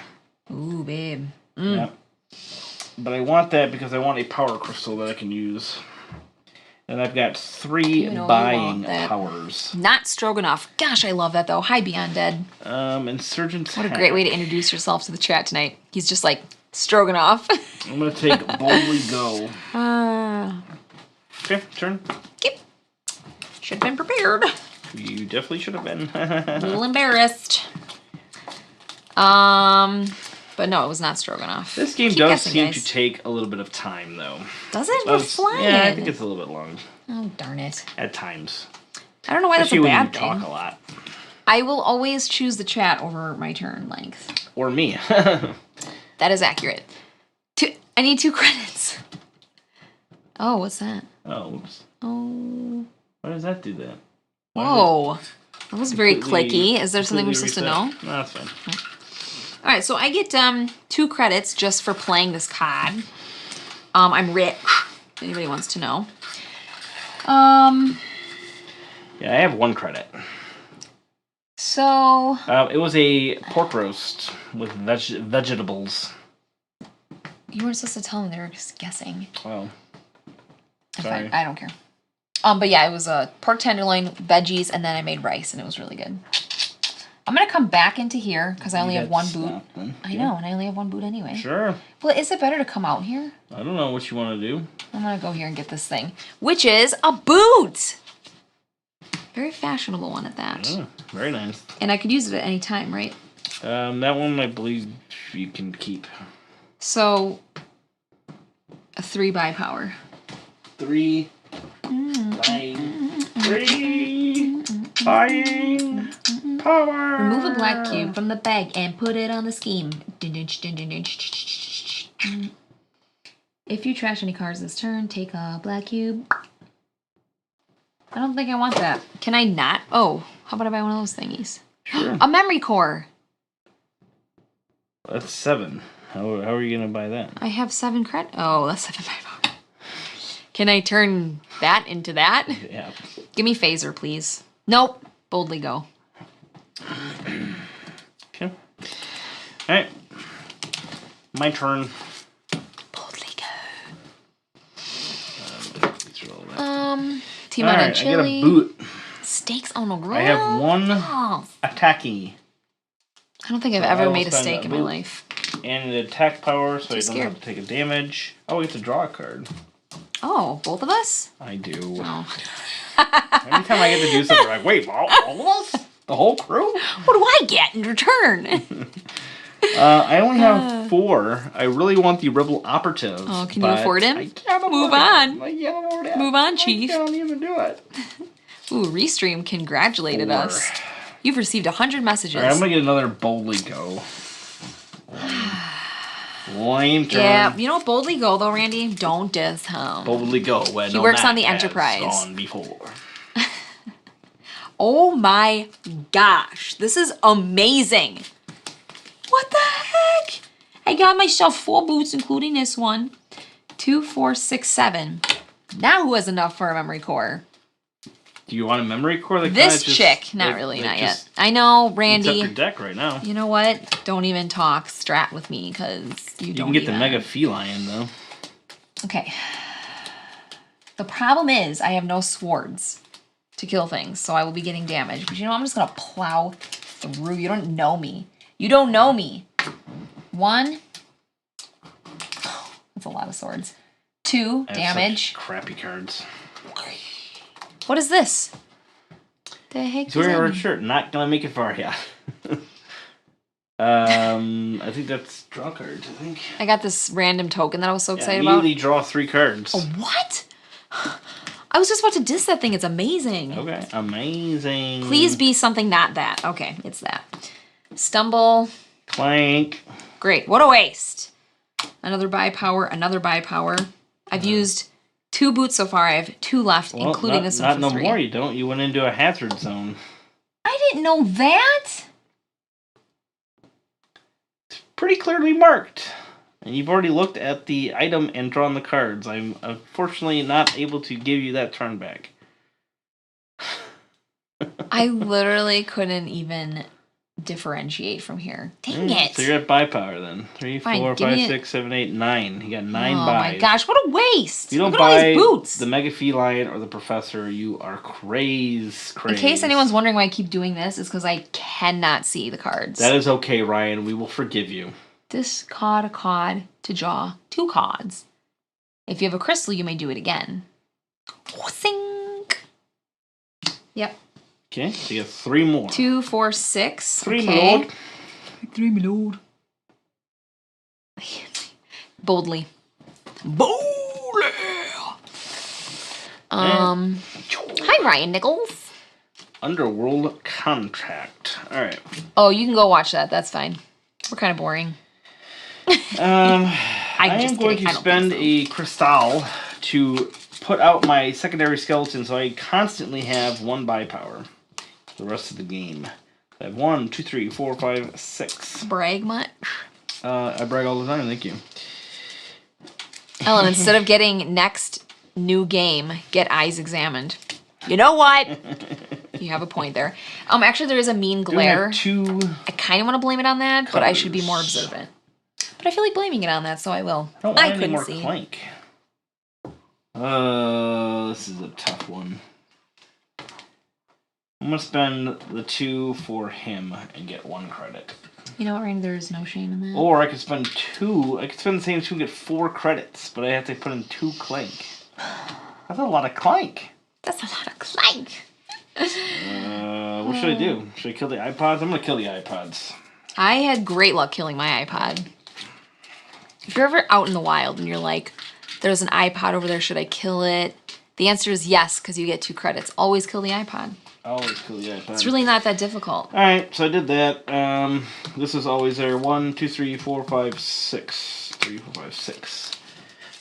Ooh, babe. Yeah. But I want that because I want a power crystal that I can use. And I've got 3 buying powers. Not Stroganoff. Gosh, I love that, though. Hi, Beyond Dead. Insurgent's What a great way to introduce yourself to the chat tonight. He's just like, Stroganoff. I'm going to take Boldly Go. Okay, turn. Yep. Should have been prepared. You definitely should have been. A little embarrassed. But no, it was not Stroganoff. This game does seem to take a little bit of time, though. Does it? We're flying. Yeah, I think it's a little bit long. Oh, darn it. At times. I don't know why that's a bad thing. When you talk a lot. I will always choose the chat over my turn length. Or me. That is accurate. I need 2 credits. Oh, what's that? Oh, whoops. Oh. Why does that do that? Whoa. That was very clicky. Is there something we're supposed to know? No, that's fine. All right, so I get 2 credits just for playing this card. I'm rich, if anybody wants to know. Yeah, I have 1 credit. So... it was a pork roast with vegetables. You weren't supposed to tell them. They were just guessing. Oh. Sorry. I don't care. But yeah, it was a pork tenderloin, veggies, and then I made rice, and it was really good. I'm going to come back into here, because I only have 1 boot. I know, and I only have 1 boot anyway. Sure. Well, is it better to come out here? I don't know what you want to do. I'm going to go here and get this thing, which is a boot! Very fashionable one at that. Oh, very nice. And I could use it at any time, right? That one, I believe, you can keep. So, a 3 buy power. 3 buying. 3 buying power. Remove a black cube from the bag and put it on the scheme. If you trash any cards this turn, take a black cube. I don't think I want that. Can I not? Oh, how about I buy one of those thingies? Sure. A memory core. That's 7. How are you going to buy that? I have 7 credit. Oh, that's 7 buy power. Can I turn that into that? Yeah. Give me phaser, please. Nope. Boldly Go. Okay. Alright. My turn. Boldly Go. Team out on chili. I get a boot. Steaks on a grill. I have 1 attacking. I don't think I've ever made a steak in my life. and an attack power, so I don't scared. have to take a damage. Oh, we have to draw a card. Oh, both of us? I do. Oh. Anytime I get to do something, like, wait, all of us? The whole crew? What do I get in return? I only have 4. I really want the Rebel Operative. Oh, can you afford him? I can't afford Move him. on. I can't afford it. Move on, Chief. I can't even do it. Ooh, Restream congratulated 4. us. You've received 100 messages. All right, I'm going to get another Boldly Go. Lame turn. Yeah, you know, boldly go though, Randy. Don't diss him. Boldly Go. When He works on the Enterprise. Gone before. Oh my gosh, this is amazing. What the heck? I got myself 4 boots, including this one. 2, 4, 6, 7. Now who has enough for a memory core? Do you want a memory core? That This just, chick. Not really, not yet. I know, Randy. It's up your deck right now. You know what? Don't even talk strat with me, because you don't You can get even. the Mega Feline, though. Okay. The problem is I have no swords to kill things, so I will be getting damage. But you know, I'm just going to plow through. You don't know me. You don't know me. 1. That's a lot of swords. 2, I have damage. such crappy cards. What is this? The heck He's is wearing a that? red shirt. Not gonna make it far, yeah. I think that's draw cards, I think. I got this random token that I was so excited immediately about. draw 3 cards. Oh, what? I was just about to diss that thing. It's amazing. Okay, amazing. Please be something not that. Okay, it's that. Stumble. Clank. Great. What a waste. Another buy power, another buy power. I've used 2 boots so far. I have 2 left, Well, including this one for Not 3. no more, you don't. You went into a hazard zone. I didn't know that. It's pretty clearly marked. And you've already looked at the item and drawn the cards. I'm unfortunately not able to give you that turn back. I literally couldn't even differentiate from here. Dang it. So you're at buy power then. 3, Fine, 4, give 5, me 6, 7, 8, 9. You got 9 Oh buys. my gosh, what a waste. If you don't Look at all buy these boots. the Mega Feline or the Professor, you are crazy. In case anyone's wondering why I keep doing this, is because I cannot see the cards. That is okay, Ryan. We will forgive you. Discard a card to draw 2 cards. If you have a crystal, you may do it again. Sink. Yep. Okay, so you have 3 more. 2, 4, 6. 3, okay. my lord. 3, my lord. Boldly. Boldly. Hi, Ryan Nichols. Underworld Contract. All right. Oh, you can go watch that. That's fine. We're kind of boring. I am going to spend a crystal to put out my secondary skeleton, so I constantly have 1 buy power for the rest of the game. I have 1, 2, 3, 4, 5, 6. Brag much? I brag all the time. Thank you. Ellen, instead of getting next new game, get eyes examined. You know what? You have a point there. Actually, there is a mean glare. I 2 I kind of want to blame it on that, but I should be more colors. observant. But I feel like blaming it on that, so I will. I don't want any couldn't more see. Clank. This is a tough one. I'm gonna spend the 2 for him and get 1 credit. You know what, Rain? There is no shame in that. Or I could spend 2. I could spend the same 2 and get 4 credits, but I have to put in 2 Clank. That's a lot of Clank. That's a lot of Clank. What should I do? Should I kill the iPods? I'm gonna kill the iPods. I had great luck killing my iPod. If you're ever out in the wild and you're like, there's an iPod over there, should I kill it? The answer is yes, because you get 2 credits. Always kill the iPod. Always kill the iPod. It's really not that difficult. Alright, so I did that. This is always there. 1, 2, 3, 4, 5, 6. 3, 4, 5, 6.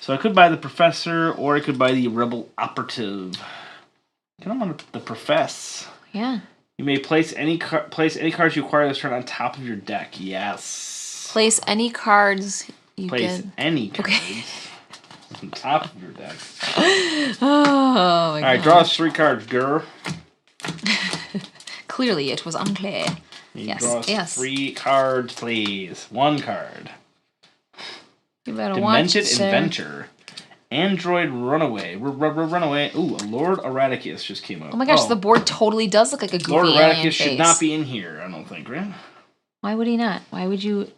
So I could buy the Professor, or I could buy the Rebel Operative. Can I want the Profess? Yeah. You may place any cards you acquire this turn on top of your deck. Yes. Place any cards you Place get. any cards Okay. on top of your deck. Oh my god. Alright, draw us 3 cards, girl. Clearly it was unclear. You Yes, draw us yes. 3 cards, please. 1 card. You better watch Demented it, sir. Inventor. Android Runaway. Runaway. Ooh, a Lord Erraticus just came up. Oh my gosh, the board totally does look like a goofy Lord alien Erraticus face. should not be in here, I don't think, right? Why would he not? Why would you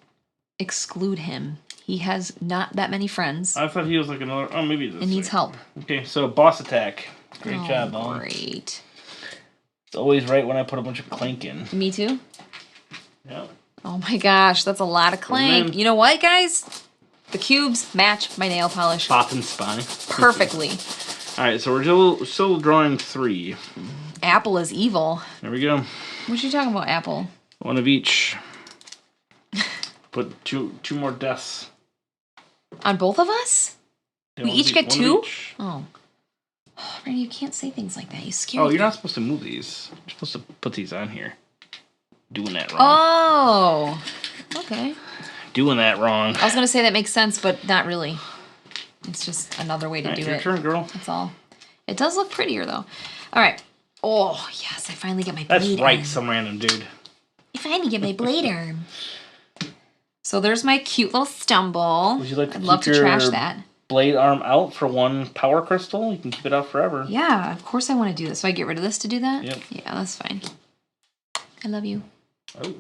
exclude him. He has not that many friends. I thought he was like another. Oh, maybe this. And needs help. Okay, so boss attack. Great job, Mom. Great. It's always right when I put a bunch of Clank in. Me too. Yeah. Oh my gosh, that's a lot of Clank. You know what, guys? The cubes match my nail polish Pop and spine. perfectly. All right, so we're still drawing 3. Apple is evil. There we go. What you talking about, Apple? One of each. Put two more deaths. On both of us? Yeah, We each get one of 2? each. Oh. Oh, Randy, you can't say things like that. You scare Oh, me. you're not supposed to move these. You're supposed to put these on here. Doing that wrong. Oh. Okay. Doing that wrong. I was going to say that makes sense, but not really. It's just another way to All right, do your it. turn, girl. That's all. It does look prettier, though. All right. Oh, yes. I finally get my That's blade right, arm. some random dude. I finally get my blade arm. So there's my cute little stumble. Would you like to I'd love keep to trash your that. blade arm out for 1 power crystal? You can keep it out forever. Yeah, of course I want to do this. So I get rid of this to do that? Yep. Yeah, that's fine. I love you. Oh.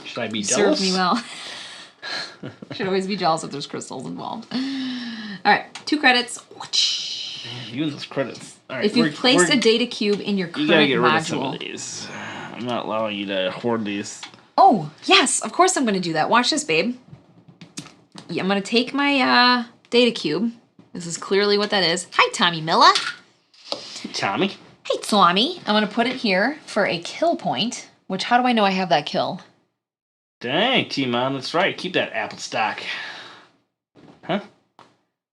Should I be You jealous? served me well. Should always be jealous if there's crystals involved. All right, 2 credits. Man, you and those credits. All right, If you've placed a data cube in your you gotta current get rid of some of module. these. I'm not allowing you to hoard these. Oh, yes, of course I'm going to do that. Watch this, babe. Yeah, I'm going to take my data cube. This is clearly what that is. Hi, Tommy Miller. Tommy. Hey, Tommy. I'm going to put it here for a kill point, which how do I know I have that kill? Dang, T-Man, that's right. Keep that apple stock. Huh? Oh,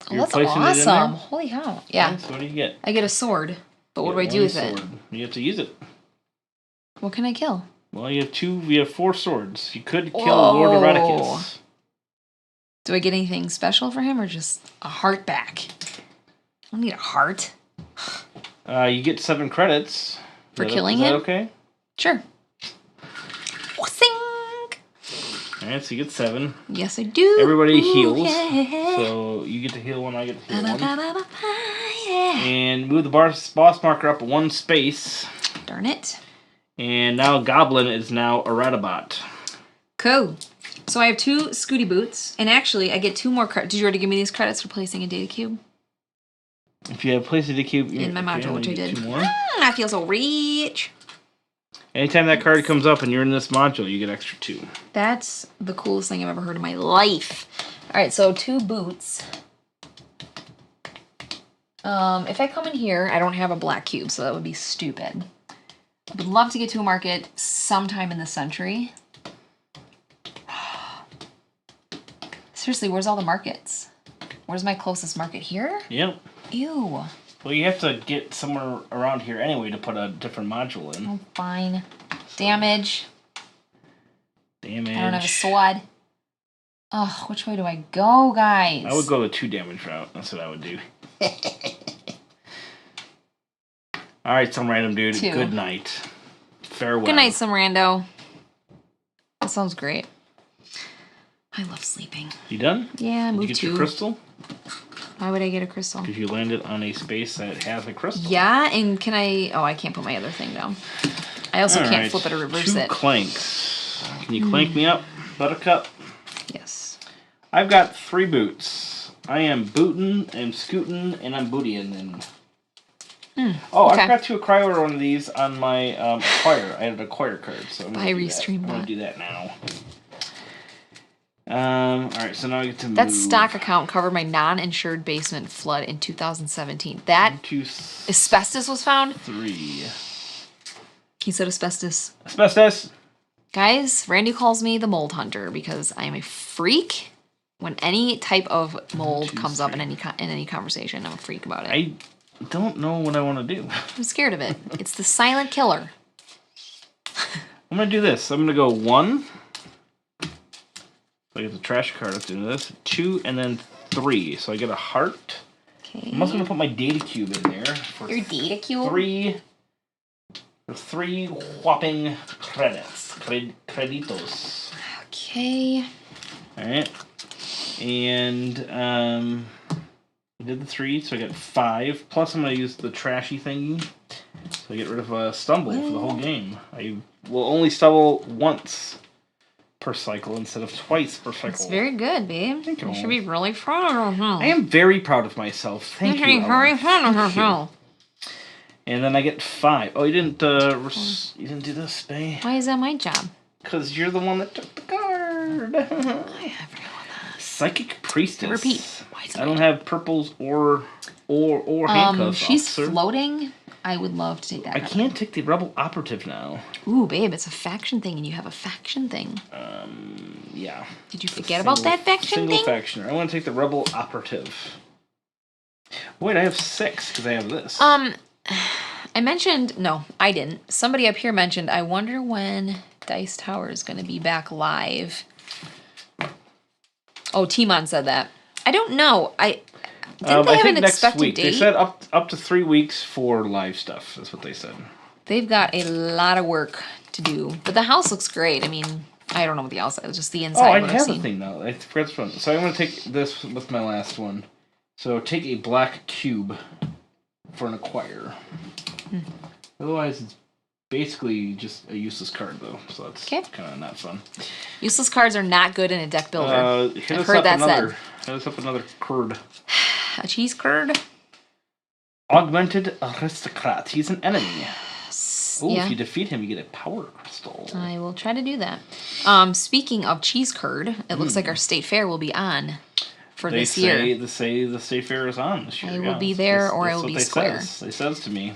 You're that's placing it in there? awesome. Holy cow. Yeah. So what do you get? I get a sword, but what do I You get do with one it? sword. You have to use it. What can I kill? Well, you have 4 swords. You could kill Whoa. Lord Ereticus. Do I get anything special for him or just a heart back? I don't need a heart. You get 7 credits. For Is killing is that him? okay? Sure. Sing! Alright, so you get 7. Yes, I do. Everybody heals. Yeah. So you get to heal 1, I get to heal 1. Yeah. And move the boss marker up 1 space. Darn it. And now Goblin is now a Rattabot. Cool. So I have 2 Scooty Boots, and actually I get 2 more credits. Did you already give me these credits for placing a data cube? If you have placed a cube In my module, which I did. 2 more. I feel so rich. Anytime that card comes up and you're in this module, you get extra 2. That's the coolest thing I've ever heard in my life. All right, so 2 boots. If I come in here, I don't have a black cube, so that would be stupid. I would love to get to a market sometime in the century. Seriously, where's all the markets? Where's my closest market? Here? Yep. Ew. Well, you have to get somewhere around here anyway to put a different module in. Oh, fine. Damage. Damage. I don't have a sword. Oh, which way do I go, guys? I would go the 2 damage route. That's what I would do. Alright, some random dude. 2. Good night. Farewell. Good night, some rando. That sounds great. I love sleeping. You done? Yeah, Did you move get 2. your crystal? Why would I get a crystal? Because you landed on a space that has a crystal. Yeah, and can I... Oh, I can't put my other thing down. I also can't Alright, flip it or reverse 2 it. clanks. Can you clank me up, Buttercup? Yes. I've got 3 boots. I am bootin', I'm scootin', and I'm bootyin'. And... Oh, okay. I forgot to acquire one of these on my acquire. I had an acquire card, so I'm Buy gonna do that. Restream I'm gonna bot. do that now. Alright, so now I get to move. That stock account covered my non-insured basement flood in 2017. That 1, 2, asbestos was found? 3. He said asbestos. Asbestos! Guys, Randy calls me the mold hunter because I am a freak. When any type of mold 2, comes up 3. in any conversation, I'm a freak about it. I don't know what I want to do. I'm scared of it. It's the silent killer. I'm going to do this. I'm going to go 1. So I get the trash card at the end of this. 2 and then 3. So I get a heart. Okay. I'm also going to put my data cube in there. For Your data cube? 3 whopping credits. Creditos. Okay. Alright. And I did the 3, so I got 5. Plus I'm going to use the trashy thingy. So I get rid of Stumble for the whole game. I will only stumble once per cycle instead of twice per cycle. It's very good, babe. Thank you. You should be really proud of yourself. I am very proud of myself. Thank you. You should be very proud of Thank you. yourself. And then I get 5. Oh, you didn't do this, babe. Why is that my job? Because you're the one that took the card. I have to go with Psychic Priestess. Repeat. Why is it I don't have purples or handcuffs. She's officer. floating. I would love to take that. I can't take the Rebel Operative now. Ooh, babe, it's a faction thing, and you have a faction thing. Yeah. Did you forget about that faction thing? Single factioner. I want to take the Rebel Operative. Wait, I have 6 because I have this. I mentioned, no, I didn't. Somebody up here mentioned, I wonder when Dice Tower is going to be back live. Oh, Timon said that. I don't know. Didn't they have an expected date? They said up to 3 weeks for live stuff. That's what they said. They've got a lot of work to do, but the house looks great. I mean, I don't know what the outside is, just the inside. Oh, I what have I've a seen. thing now. I forgot this one. So I'm going to take this with my last one. So take a black cube for an acquire. Otherwise, it's basically just a useless card, though. So that's kind of not fun. Useless cards are not good in a deck builder. I've heard that said. Hit us up another curd. A cheese curd? Augmented Aristocrat. He's an enemy. Oh, Yeah. if you defeat him, you get a power crystal. I will try to do that. Speaking of cheese curd, it looks like our state fair will be on for this year. They say the state fair is on this year. I will be there, or I will be square. They says to me.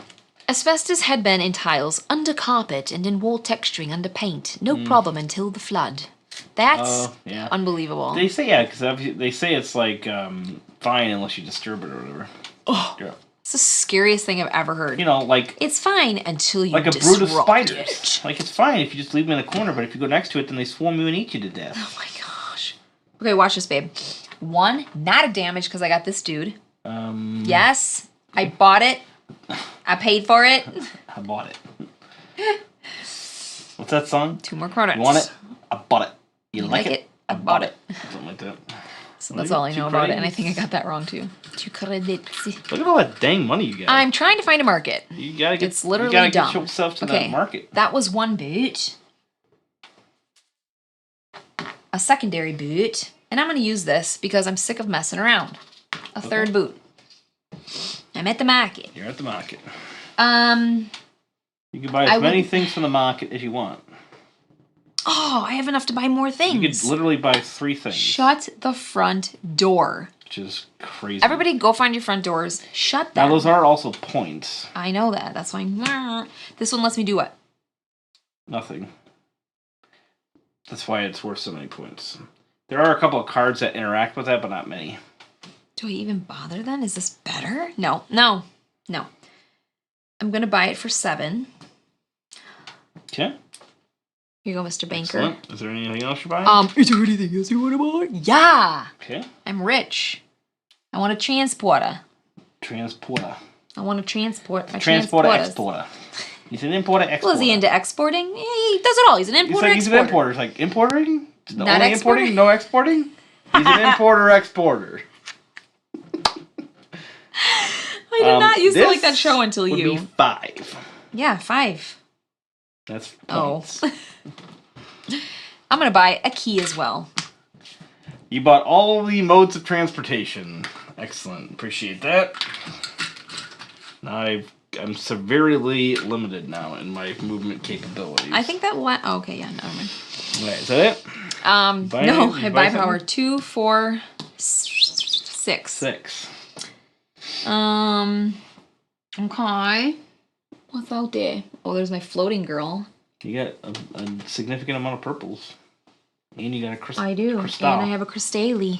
Asbestos had been in tiles, under carpet, and in wall texturing under paint. No problem until the flood. That's unbelievable. They say, because they say it's like fine unless you disturb it or whatever. Oh, yeah. It's the scariest thing I've ever heard. You know, like... It's fine until you like a brood of spiders. It. Like, it's fine if you just leave them in a corner, but if you go next to it, then they swarm you and eat you to death. Oh my gosh. Okay, watch this, babe. 1, not a damage because I got this dude. Yes, I bought it. I paid for it. I bought it. What's that song? 2 more credits. You want it? I bought it. You like it? I bought it. Something like that. So that's all I know about it, and I think I got that wrong too. 2 credits. Look at all that dang money you got. I'm trying to find a market. You gotta get. It's literally you gotta dumb. get yourself to that market. That was 1 boot. A secondary boot, and I'm gonna use this because I'm sick of messing around. A 3rd boot. I'm at the market. You're at the market. You can buy as many things from the market as you want. Oh, I have enough to buy more things. You could literally buy 3 things. Shut the front door. Which is crazy. Everybody go find your front doors. Shut them. Now, those are also points. I know that. That's why this one lets me do what? Nothing. That's why it's worth so many points. There are a couple of cards that interact with that, but not many. Do I even bother then? Is this better? No. I'm going to buy it for 7. Okay. Here you go, Mr. Banker. Excellent. Is there anything else you're buying? Is there anything else you want to buy? Yeah. Okay. I'm rich. I want a transporter. I want to transport my exporter. He's an importer exporter. Well, is he into exporting? Yeah, he does it all. He's an importer exporter. He's an importer. It's like importing? Not only importing, no exporting? He's an importer exporter. I did not used to like that show until would you. Be 5. Yeah, 5. That's points. I'm going to buy a key as well. You bought all the modes of transportation. Excellent. Appreciate that. Now I'm severely limited now in my movement capabilities. I think that what? Oh, okay, yeah, never mind. Wait, is that it? No, I buy power 2, 4, 6. 6. Okay. What's out there? Oh, there's my floating girl. You got a significant amount of purples. And you got a crystal. I do. And I have a Crystale.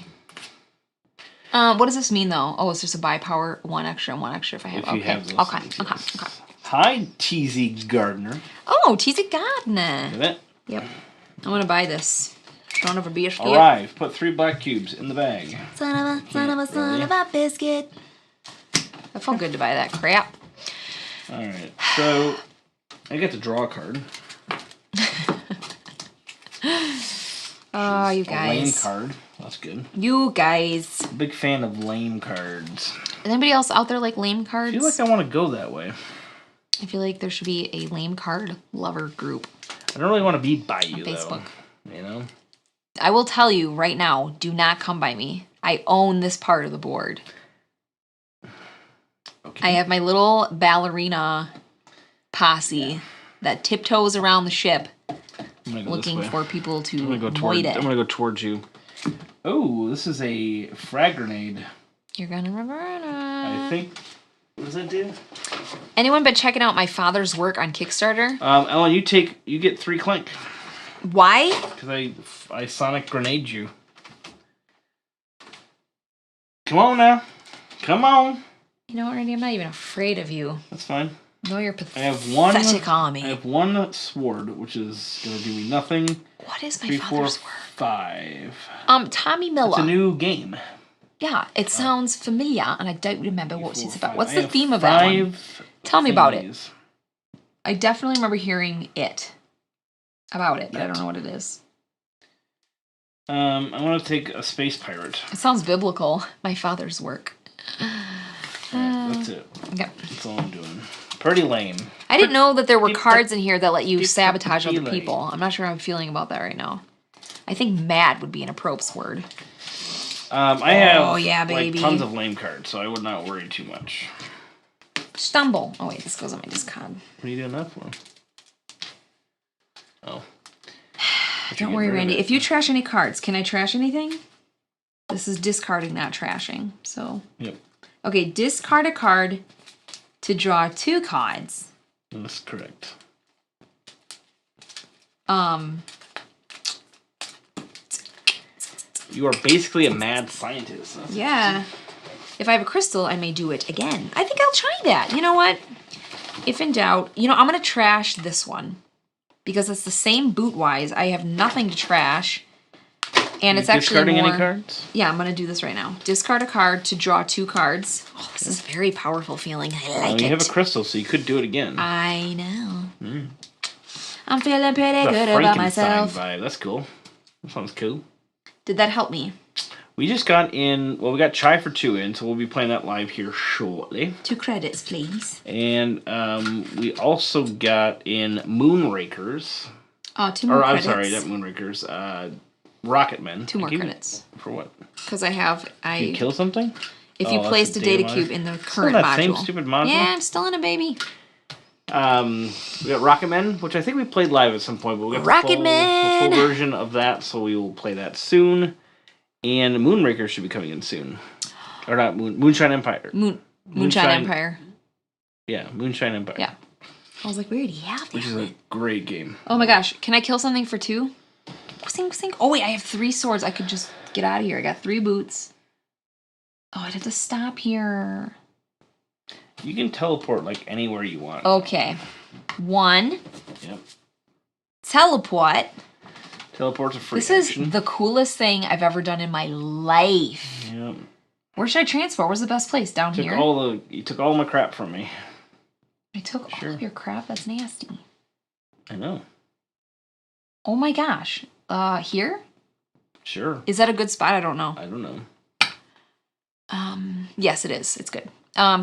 What does this mean, though? Oh, it's just a buy power 1 extra and 1 extra if I have. If you have those okay. things, Okay. yes. Okay. Hi, TZ Gardner. Oh, TZ Gardner. Look at that. Yep. I'm going to buy this. Son of a biscuit. Arrive. Put 3 black cubes in the bag. Son of a biscuit. That felt good to buy that crap. Alright, so I get to draw a card. Oh, you guys. A lame card. That's good. You guys. Big fan of lame cards. Is anybody else out there like lame cards? I feel like I want to go that way. I feel like there should be a lame card lover group. I don't really want to be by you, Facebook. though. You know? I will tell you right now, do not come by me. I own this part of the board. Okay. I have my little ballerina posse that tiptoes around the ship looking for people to avoid it. I'm going to go towards you. Oh, this is a frag grenade. You're going to remember it. I think... What does that do? Anyone been checking out my father's work on Kickstarter? Ellen, you get 3 Clank. Why? Because I sonic grenade you. Come on now. Come on. You know what, Randy? I'm not even afraid of you. That's fine. No, you're pathetic. I have one sword, which is going to do me nothing. What is my father's work? 5. Tommy Miller. It's a new game. Yeah, it sounds familiar, and I don't remember what it's about. What's the theme of that one? Tell me about it. I definitely remember hearing about it, but I don't know what it is. I want to take a space pirate. It sounds biblical. My father's work. Right, that's it. Okay. That's all I'm doing. Pretty lame. I didn't know that there were cards in here that let you sabotage other people. I'm not sure how I'm feeling about that right now. I think mad would be an appropriate word. I have baby. tons of lame cards, so I would not worry too much. Stumble. Oh, wait, this goes on my discard. What are you doing that for? Oh. Don't worry, Randy. If you trash any cards, can I trash anything? This is discarding, not trashing. So. Yep. Okay, discard a card to draw 2 cards. That's correct. You are basically a mad scientist. Yeah. If I have a crystal, I may do it again. I think I'll try that. You know what? If in doubt, I'm going to trash this one. Because it's the same boot-wise. I have nothing to trash. And it's actually discarding any cards? Yeah, I'm going to do this right now. Discard a card to draw 2 cards. Oh, this is a very powerful feeling. I like it. You have a crystal, so you could do it again. I know. I'm feeling pretty good about myself. Vibe. That's cool. That sounds cool. Did that help me? We just got in... Well, we got Chai for 2 in, so we'll be playing that live here shortly. 2 credits, please. And we also got in Moonrakers. 2 more credits. I'm sorry, not Moonrakers. Rocketmen. 2 more credits. For what? Because Did you kill something? If you placed a data cube in the current module. Same stupid module? Yeah, I'm still in a baby. We got Rocketmen, which I think we played live at some point, but we got Rocketmen! the full version of that, so we will play that soon. And Moonraker should be coming in soon. Or not, Moonshine Empire. Moonshine Empire. Yeah, Moonshine Empire. Yeah. I was like, where do you have that? Which is a great game. Oh my gosh, can I kill something for 2? Sink. Oh wait, I have 3 swords. I could just get out of here. I got 3 boots. Oh, I'd have to stop here. You can teleport like anywhere you want. Okay. 1. Yep. Teleport. Teleport's a free This action. is the coolest thing I've ever done in my life. Yep. Where should I transfer? Where's the best place? Down here? You took all my crap from me. I took all of your crap? That's nasty. I know. Oh my gosh. Here? Sure. Is that a good spot? I don't know. I don't know. Yes, it is. It's good.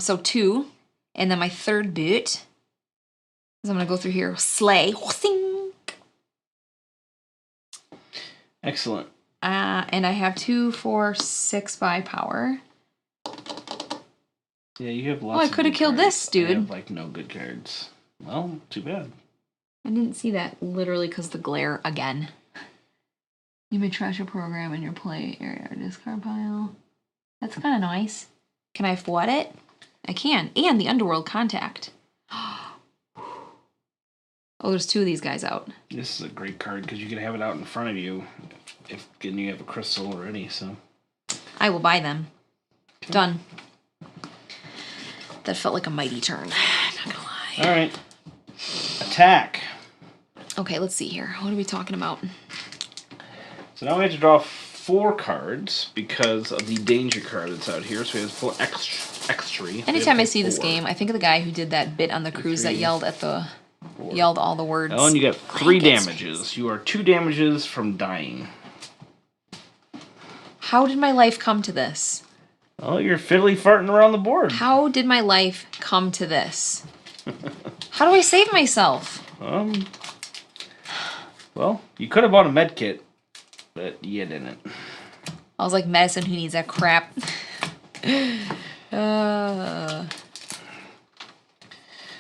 So 2. And then my 3rd boot is I'm going to go through here. Slay. Excellent. And I have 2, 4, 6 by power. Yeah, you have lots I could have killed this, dude. I have, no good cards. Well, too bad. I didn't see that literally because the glare again. You may trash a program in your play area or discard pile. That's kind of nice. Can I flood it? I can. And the Underworld Contact. Oh, there's 2 of these guys out. This is a great card because you can have it out in front of you and you have a crystal already, so. I will buy them. Okay. Done. That felt like a mighty turn. I'm not gonna lie. All right. Attack. Okay, let's see here. What are we talking about? So now we have to draw 4 cards because of the danger card that's out here. So we have full Accessory. Anytime I see this game, I think of the guy who did that bit on the cruise that yelled all the words. Oh, and you got 3 damages. You are 2 damages from dying. How did my life come to this? Oh, you're fiddly farting around the board. How did my life come to this? How do I save myself? Well, you could have bought a med kit. but you didn't. I was like, medicine, who needs that crap? They're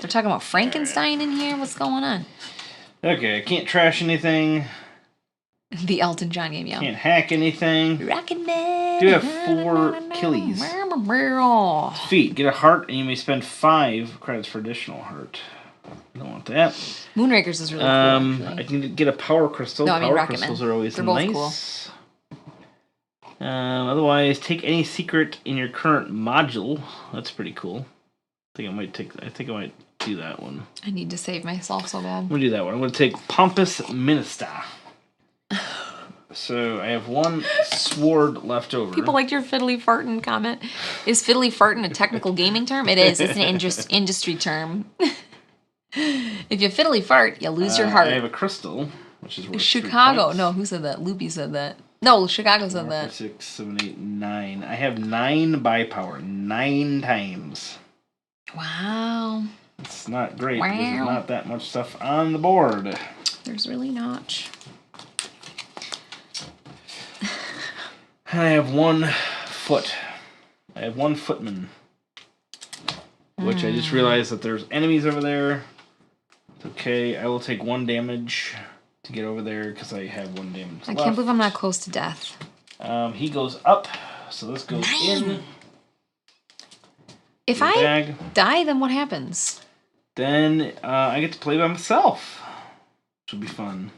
talking about Frankenstein in here? What's going on? Okay, I can't trash anything. The Elton John game, yeah. Can't hack anything. Rockin' Man. Do have 4 Achilles. Feet. Get a heart, and you may spend 5 credits for additional heart. I don't want that. Moonrakers is really cool. I can get a power crystal. No, I mean power Rocket crystals Man. are always They're both nice. Otherwise, take any secret in your current module. That's pretty cool. I think I might do that one. I need to save myself so bad. I'm gonna do that one. I'm gonna take Pompous Minister. So I have 1 sword left over. People liked your fiddly fartin' comment. Is fiddly fartin' a technical gaming term? It is. It's an industry term. If you fiddly fart, you lose your heart. I have a crystal, which is worth Chicago. No, who said that? Loopy said that. No, Chicago said that. 6, 7, 8, 9. I have 9 by power. 9 times. Wow. It's not great because there's not that much stuff on the board. There's really not. I have 1 foot. I have 1 footman. Which I just realized that there's enemies over there. It's okay. I will take 1 damage to get over there because I have 1 damage I can't believe I'm not close to death. He goes up, so this goes in. If I die, then what happens? Then I get to play by myself, which will be fun.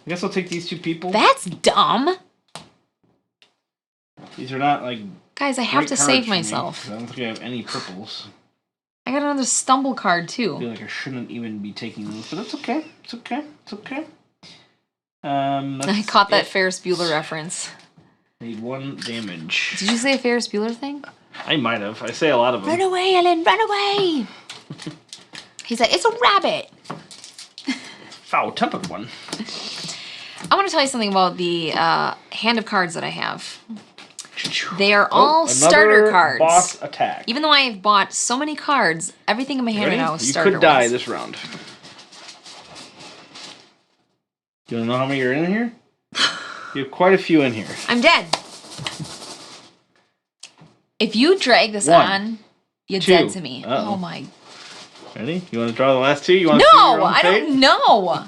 I guess I'll take these 2 people. That's dumb. These are not like. Guys, I have to save myself. I don't think I have any purples. I got another stumble card too. I feel like I shouldn't even be taking those, but that's okay. It's okay. It's okay. I caught that Ferris Bueller reference. Need 1 damage. Did you say a Ferris Bueller thing? I might have. I say a lot of them. Run away, Ellen! Run away! He's like, it's a rabbit. Foul-tempered one. I want to tell you something about the hand of cards that I have. They are all starter cards. Boss attack. Even though I have bought so many cards, everything in my hand right now is starter You could die ones. this round. Do you want to know how many are in here? You have quite a few in here. I'm dead. If you drag this 1, on, you're 2. dead to me. Uh-oh. Oh my. Ready? You want to draw the last 2? You want to No, I don't know.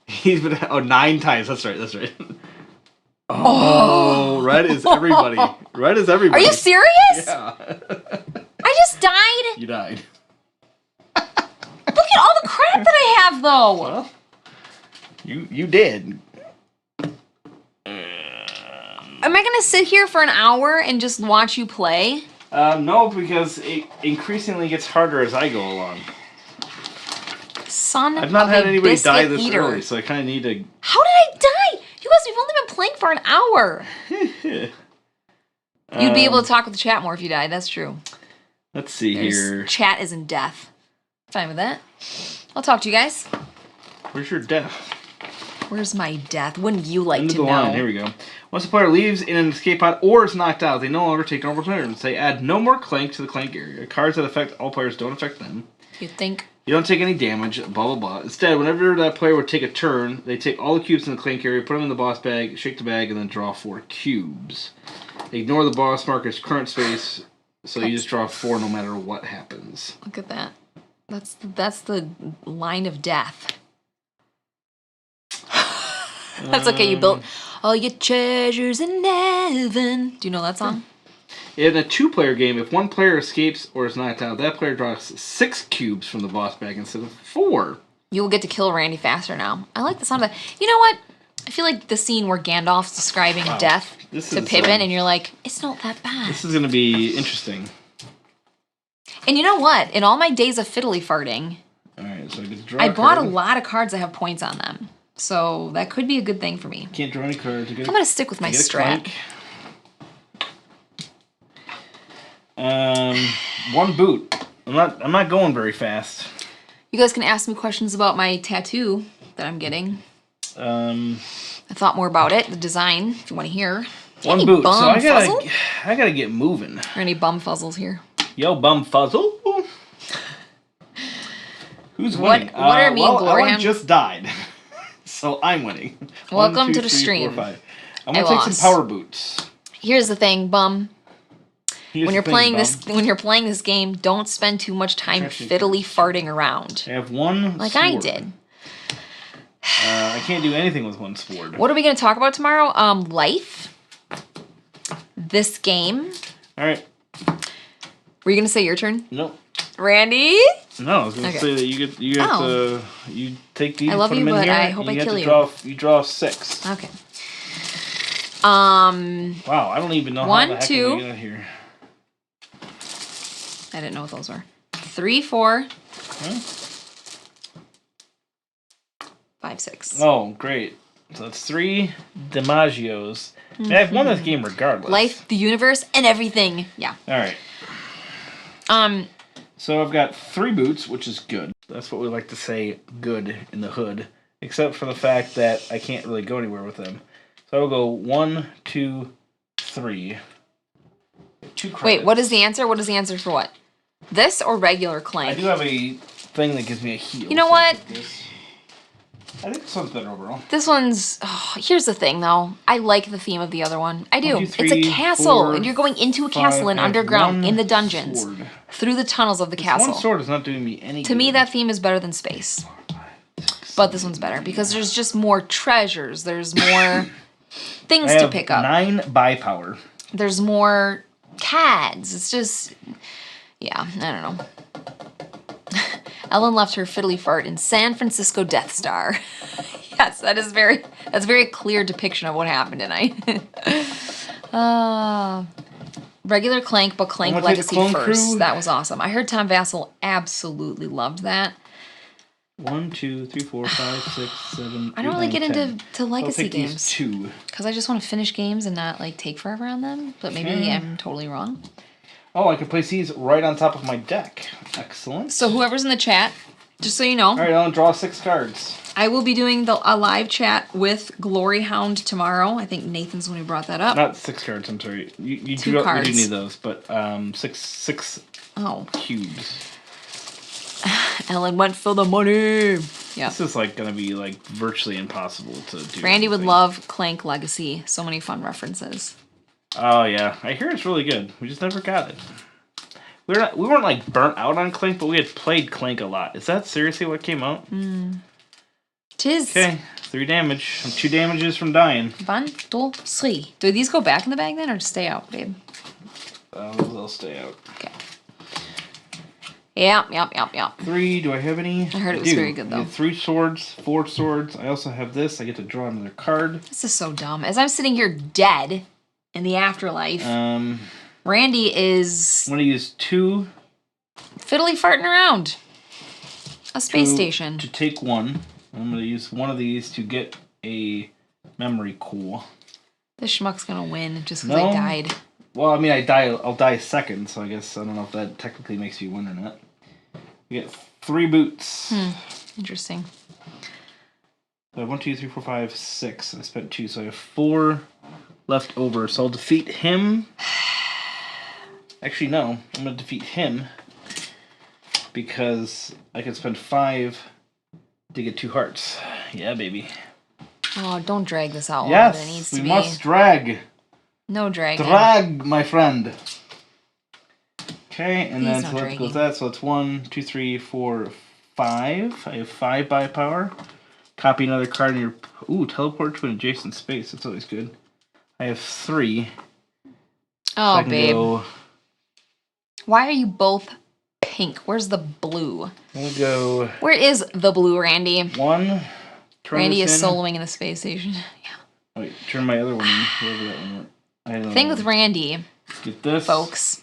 He's been 9 times. That's right. That's right. Oh, red is everybody. Red is everybody. Are you serious? Yeah. I just died. You died. Look at all the crap that I have, though. Well, you did. Am I gonna sit here for an hour and just watch you play? No, because it increasingly gets harder as I go along. Son I've not had anybody die this eater. early, so I kind of need to. How did I die? You guys, we've only been playing for an hour. You'd be able to talk with the chat more if you died. That's true. Let's see here. Chat isn't death. Fine with that. I'll talk to you guys. Where's your death? Where's my death? Wouldn't you like End to of the know? line. Here we go. Once a player leaves in an escape pod or is knocked out, they no longer take normal turns. They add no more Clank to the Clank area. Cards that affect all players don't affect them. You think? You don't take any damage, blah, blah, blah. Instead, whenever that player would take a turn, they take all the cubes in the Clank area, put them in the boss bag, shake the bag, and then draw 4 cubes. Ignore the boss marker's current space, so you just draw 4 no matter what happens. Look at that. That's the line of death. That's okay, you built all your treasures in heaven. Do you know that song? In a 2-player game, if one player escapes or is knocked out, that player draws 6 cubes from the boss bag instead of 4. You will get to kill Randy faster now. I like the sound of that. You know what? I feel like the scene where Gandalf's describing death to Pippin, and you're like, it's not that bad. This is going to be interesting. And you know what? In all my days of fiddly farting, Alright, so I get to draw I a bought a card. lot of cards that have points on them. So that could be a good thing for me. Can't draw any cards. I'm going to stick with my strat. One boot. I'm not going very fast. You guys can ask me questions about my tattoo that I'm getting. I thought more about it, the design, if you want to hear. One boot. So I gotta get moving. Are any bum fuzzles here? Yo, bum fuzzle. Who's winning? What are me and Gloria? Ellen just died. So I'm winning. Welcome to the stream. 4, 5. I'm gonna take some power boots. Here's the thing, bum. When you're playing bum. this game, don't spend too much time fiddly farting around. I have one like sword. I did. I can't do anything with one sword. What are we gonna talk about tomorrow? Life. This game. All right. Were you gonna say your turn? Nope. Randy? No, I was gonna say that you take these. I love put you, them in but here, I hope I kill you. You draw 6. Okay. Wow, I don't even know how the heck 2. I'm gonna get here. I didn't know what those were. 3, 4. 5, 6. Oh, great. So that's 3 DiMaggios. I've won this game regardless. Life, the universe, and everything. Yeah. All right. So I've got 3 boots, which is good. That's what we like to say, good in the hood. Except for the fact that I can't really go anywhere with them. So I'll go 1, 2, 3. 2 credits. Wait, what is the answer? What is the answer for what? This or regular Clank? I do have a thing that gives me a heal. You know what? I think this one's better overall. This one's... Oh, here's the thing, though. I like the theme of the other one. I do. 1, 2, 3, it's a castle, 4, and you're going into a castle and underground in the dungeons. Sword. Through the tunnels of the castle. One sword is not doing me any To me, that theme is better than space. But this one's better because there's just more treasures. There's more things to pick up. 9 buy power. There's more CADs. It's just... Yeah, I don't know. Ellen left her fiddly fart in San Francisco Death Star. Yes, that's a very clear depiction of what happened tonight. Regular Clank, but Clank Legacy first. Crew. That was awesome. I heard Tom Vassell absolutely loved that. 1, 2, 3, 4, 5, 6, 7. I don't really get into legacy games. These 2. Because I just want to finish games and not like take forever on them. But maybe I'm totally wrong. Oh, I can place these right on top of my deck. Excellent. So whoever's in the chat, just so you know. All right, I'll draw 6 cards. I will be doing a live chat with Glory Hound tomorrow. I think Nathan's the one who brought that up. Not 6 cards, I'm sorry. You 2 cards. You do need those, but 6 cubes. Ellen went for the money. Yeah. This is like gonna be like virtually impossible to do. Randy would love Clank Legacy. So many fun references. Oh yeah, I hear it's really good. We just never got it. We weren't like burnt out on Clank, but we had played Clank a lot. Is that seriously what came out? Tis. Okay, 3 damage. I'm 2 damages from dying. 1, 2, 3. Do these go back in the bag then, or just stay out, babe? They'll stay out. Okay. Yep. 3. Do I have any? I heard it was very good though. 3 swords, 4 swords. I also have this. I get to draw another card. This is so dumb. As I'm sitting here dead in the afterlife, Randy is... I'm going to use 2... fiddly farting around. A space station. To take 1. I'm going to use one of these to get a memory core. This schmuck's going to win just because I died. Well, I mean, I'll die second, so I guess I don't know if that technically makes you win or not. You get 3 boots. Interesting. So I have 1, 2, 3, 4, 5, 6. I spent 2, so I have 4 left over. So I'll defeat him. Actually, no. I'm going to defeat him because I can spend 5 to get 2 hearts. Yeah, baby. Oh, don't drag this out. Yes, it needs to we be. must drag. No dragging. Drag, my friend. Okay, and Please then no so let's go with that. So it's 1, 2, 3, 4, 5. I have 5 buy power. Copy another card in your... Ooh, teleport to an adjacent space. That's always good. I have 3. Oh, so babe. Why are you both pink? Where's the blue? I'll go... Where is the blue, Randy? 1. Randy is soloing in the space station. Yeah. Wait, turn my other one in. Wherever that one went. Thing with Randy, get this, folks,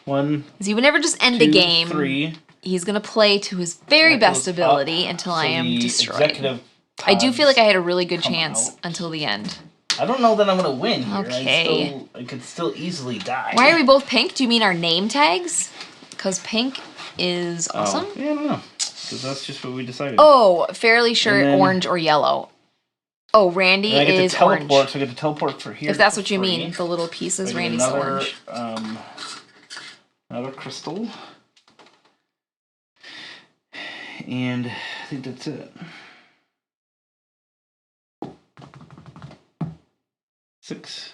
1 is he would never just end 2, a game. 3. He's going to play to his very best ability until I am destroyed. I do feel like I had a really good chance until the end. I don't know that I'm going to win here. Okay. I could still easily die. Why are we both pink? Do you mean our name tags? Because pink is awesome? Yeah, I don't know. Because that's just what we decided. Oh, fairly sure orange or yellow. Oh, Randy is orange. I get to teleport, so I get to teleport for here. If that's what you mean, the little pieces, Randy's orange. Another crystal. And I think that's it. 6.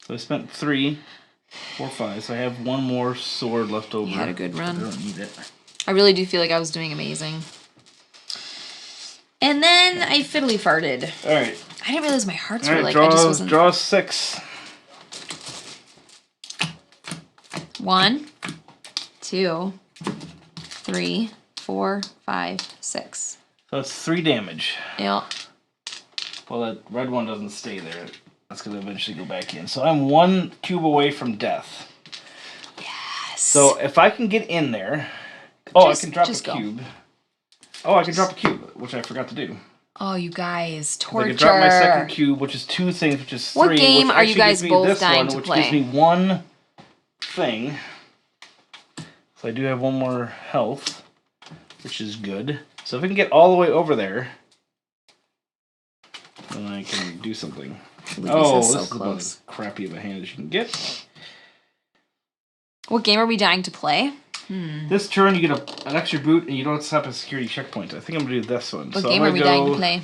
So I spent 3, 4, 5. So I have one more sword left over. You had a good run. I don't need it. I really do feel like I was doing amazing. And then I fiddly farted. All right. I didn't realize my hearts were like, draw, I just wasn't. Draw 6. 1, 2, 3, 4, 5, 6. So it's 3 damage. Yeah. Well, that red one doesn't stay there. That's going to eventually go back in. So I'm 1 cube away from death. Yes. So if I can get in there... Oh, I can drop a go. cube. Oh, I can drop a cube, which I forgot to do. Oh, you guys, torture. I can drop my second cube, which is 2 things, which is 3. What game which are you guys gives me both this dying one, to which play? gives me 1 thing. So I do have 1 more health, which is good. So if I can get all the way over there, then I can do something. Oh, this is about as crappy of a hand as you can get. What game are we dying to play? This turn, you get an extra boot, and you don't stop at security checkpoint. I think I'm going to do this one. What game are we dying to play?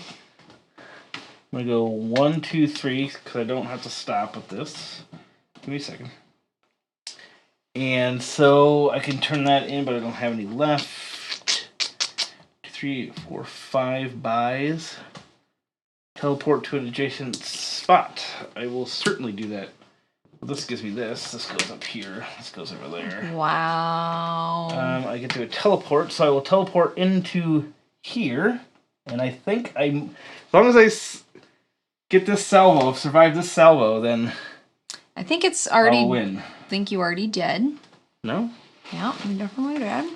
I'm going to go 1, 2, 3, because I don't have to stop at this. Give me a second. And so I can turn that in, but I don't have any left. 2, 3, 4, 5 buys. Teleport to an adjacent spot. I will certainly do that. Well, this gives me this. This goes up here. This goes over there. Wow. I get to do a teleport, so I will teleport into here. And I think as long as I get this salvo, survive this salvo, then I think it's already. I'll win. I think you already did. No? Yeah, you definitely did.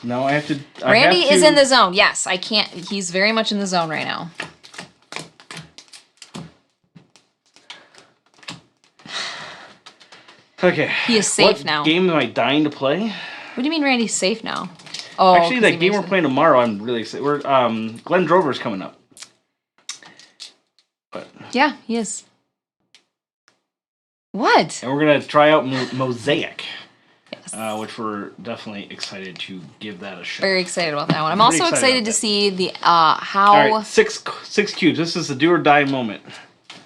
No, I have to. Randy is in the zone. Yes, I can't. He's very much in the zone right now. Okay. He is safe what now. Game am I dying to play? What do you mean Randy's safe now? Oh, actually, that game we're playing tomorrow, I'm really excited. We're Glenn Drover's coming up. But yeah, he is. What? And we're gonna try out Mosaic. Yes. Which we're definitely excited to give that a shot. Very excited about that one. I'm also excited to see the how. All right, six cubes. This is the do or die moment.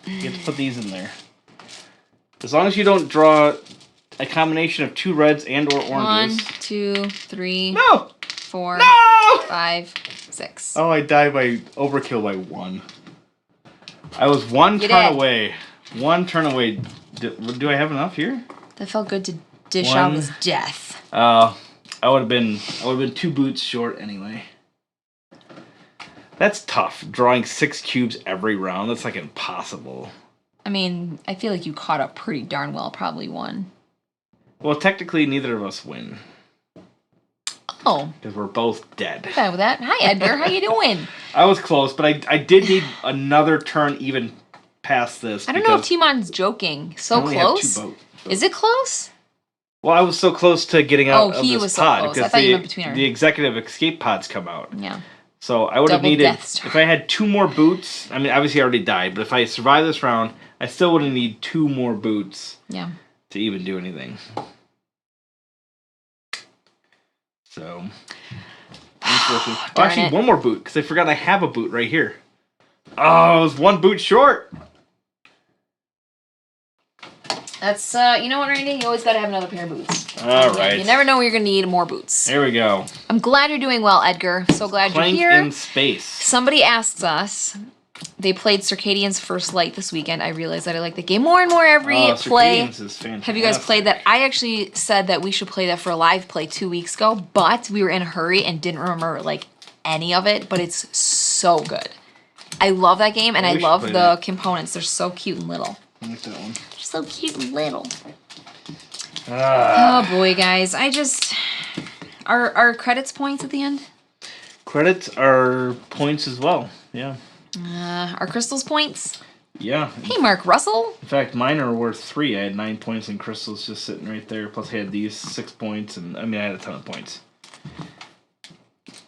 You have to put these in there. As long as you don't draw a combination of 2 reds and or oranges. 1, 2, 3. No. 4. No. 5, 6. Oh, I died by overkill by 1. I was one turn away. 1 turn away. Do I have enough here? That felt good to dish out his death. I would have been 2 boots short anyway. That's tough. Drawing 6 cubes every round. That's like impossible. I mean, I feel like you caught up pretty darn well. Probably won. Well, technically, neither of us win. Oh. Because we're both dead. I'm fine with that. Hi, Edgar. How you doing? I was close, but I did need another turn even past this. I don't know if Timon's joking. So close? Is it close? Well, I was so close to getting out of this pod. He was so close. I thought you meant between our... The executive escape pods come out. Yeah. So I would have needed... If I had 2 more boots... I mean, obviously I already died, but if I survived this round, I still would have needed 2 more boots. Yeah. To even do anything. So... actually, 1 more boot, because I forgot I have a boot right here. Oh, I was 1 boot short! That's, you know what, Randy? You always gotta have another pair of boots. Alright. You never know when you're gonna need more boots. There we go. I'm glad you're doing well, Edgar. So glad Clank you're here. in space. Somebody asked us... They played Circadian's First Light this weekend. I realized that I like the game more and more every play. Circadian's is fantastic. Have you guys played that? I actually said that we should play that for a live play 2 weeks ago, but we were in a hurry and didn't remember like any of it, but it's so good. I love that game, and I love the components. They're so cute and little. I like that one. They're so cute and little. Oh boy, guys. I just... Are credits points at the end? Credits are points as well, yeah. Are crystals points? Yeah. Hey, Mark Russell. In fact, mine are worth 3. I had 9 points in crystals just sitting right there. Plus, I had these 6 points, and I mean, I had a ton of points.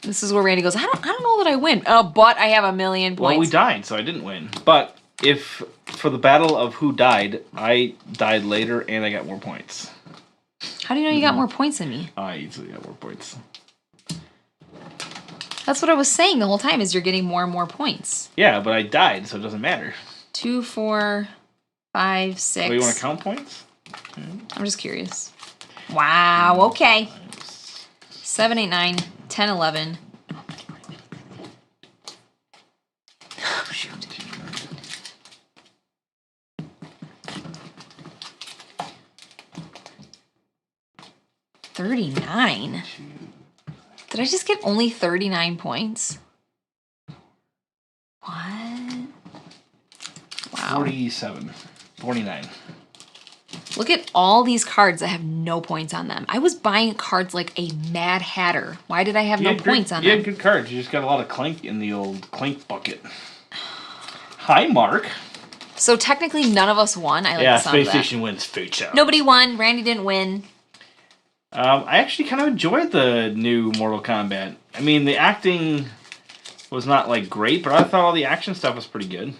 This is where Randy goes, I don't know that I win. Oh, but I have 1,000,000 points. Well, we died, so I didn't win. But if for the battle of who died, I died later and I got more points. How do you know you got more points than me? I easily got more points. That's what I was saying the whole time, is you're getting more and more points. Yeah, but I died, so it doesn't matter. 2, 4, 5, 6. Oh, you want to count points? I'm just curious. Wow, okay. 7, 8, 9, 10, 11. Oh, shoot. 39? Did I just get only 39 points? What? Wow. 47. 49. Look at all these cards that have no points on them. I was buying cards like a Mad Hatter. Why did I have no points on them? You had good cards. You just got a lot of Clank in the old Clank bucket. Hi, Mark. So technically none of us won. I like the sound of Space that. Station wins Food Show. Nobody won. Randy didn't win. I actually kind of enjoyed the new Mortal Kombat. I mean, the acting was not, like, great, but I thought all the action stuff was pretty good.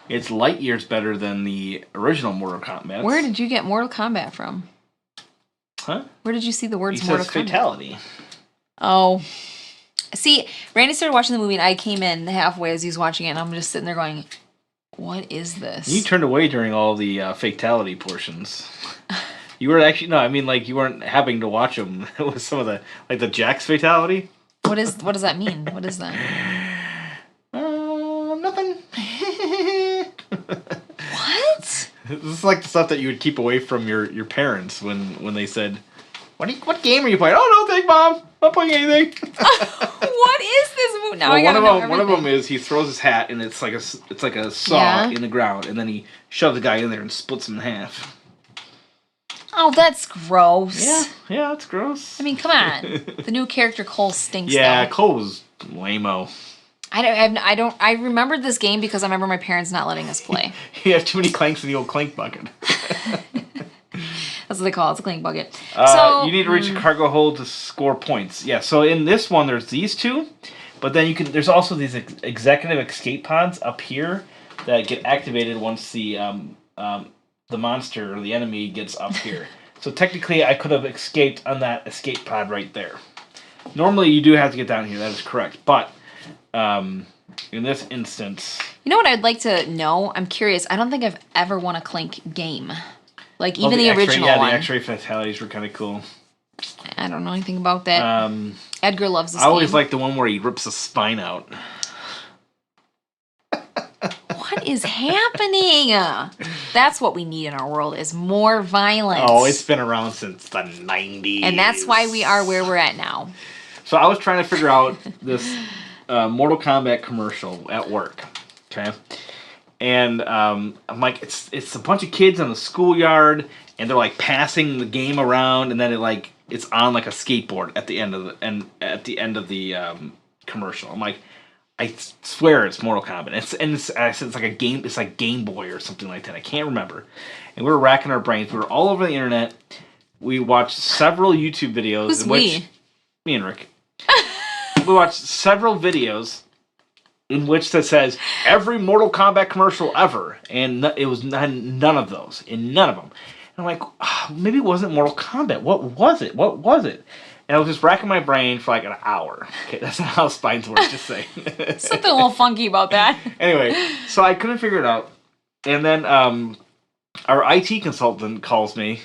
It's light years better than the original Mortal Kombat. Where did you get Mortal Kombat from? Huh? Where did you see the words He Mortal says Kombat? fatality. Oh. See, Randy started watching the movie and I came in halfway as he was watching it and I'm just sitting there going, what is this? You turned away during all the fatality portions. You were actually, no, I mean, like, you weren't having to watch them. It was some of the, like, the Jax fatality. What does that mean? What is that? Nothing. What? This is like the stuff that you would keep away from your parents when they said, what game are you playing? Oh, no, thank Mom. I'm not playing anything. What is this movie? Now well, I gotta know everything. one of them is he throws his hat and it's like a saw in the ground, and then he shoves the guy in there and splits him in half. Oh, that's gross. Yeah, that's gross. I mean, come on. The new character Cole stinks. Yeah, though. Cole was lame-o. I remembered this game because I remember my parents not letting us play. You have too many Clanks in the old Clank bucket. That's what they call it. It's a Clank bucket. You need to reach a cargo hold to score points. Yeah, so in this one, there's these two, but then there's also these executive escape pods up here that get activated once the monster or the enemy gets up here. So technically, I could have escaped on that escape pod right there. Normally, you do have to get down here. That is correct. But in this instance... You know what I'd like to know? I'm curious. I don't think I've ever won a Clank game. Like, even the original one. Yeah, the X-ray fatalities were kind of cool. I don't know anything about that. Edgar loves this I always game. like the one where he rips the spine out. What is happening? That's what we need in our world, is more violence. Oh, it's been around since the 90s. And that's why we are where we're at now. So I was trying to figure out this Mortal Kombat commercial at work, okay? And I'm like, it's a bunch of kids on the schoolyard, and they're like passing the game around, and then it's on like a skateboard at the end of the commercial. I'm like, I swear it's Mortal Kombat. I said it's like a game. It's like Game Boy or something like that. I can't remember. And we were racking our brains. We were all over the internet. We watched several YouTube videos. Who's we? Me and Rick. We watched several videos in which that says every Mortal Kombat commercial ever, and it was none of those. In none of them. And I'm like, maybe it wasn't Mortal Kombat. What was it? What was it? And I was just racking my brain for like an hour. Okay, that's not how spines work, just saying. Something a little funky about that. Anyway, so I couldn't figure it out. And then our IT consultant calls me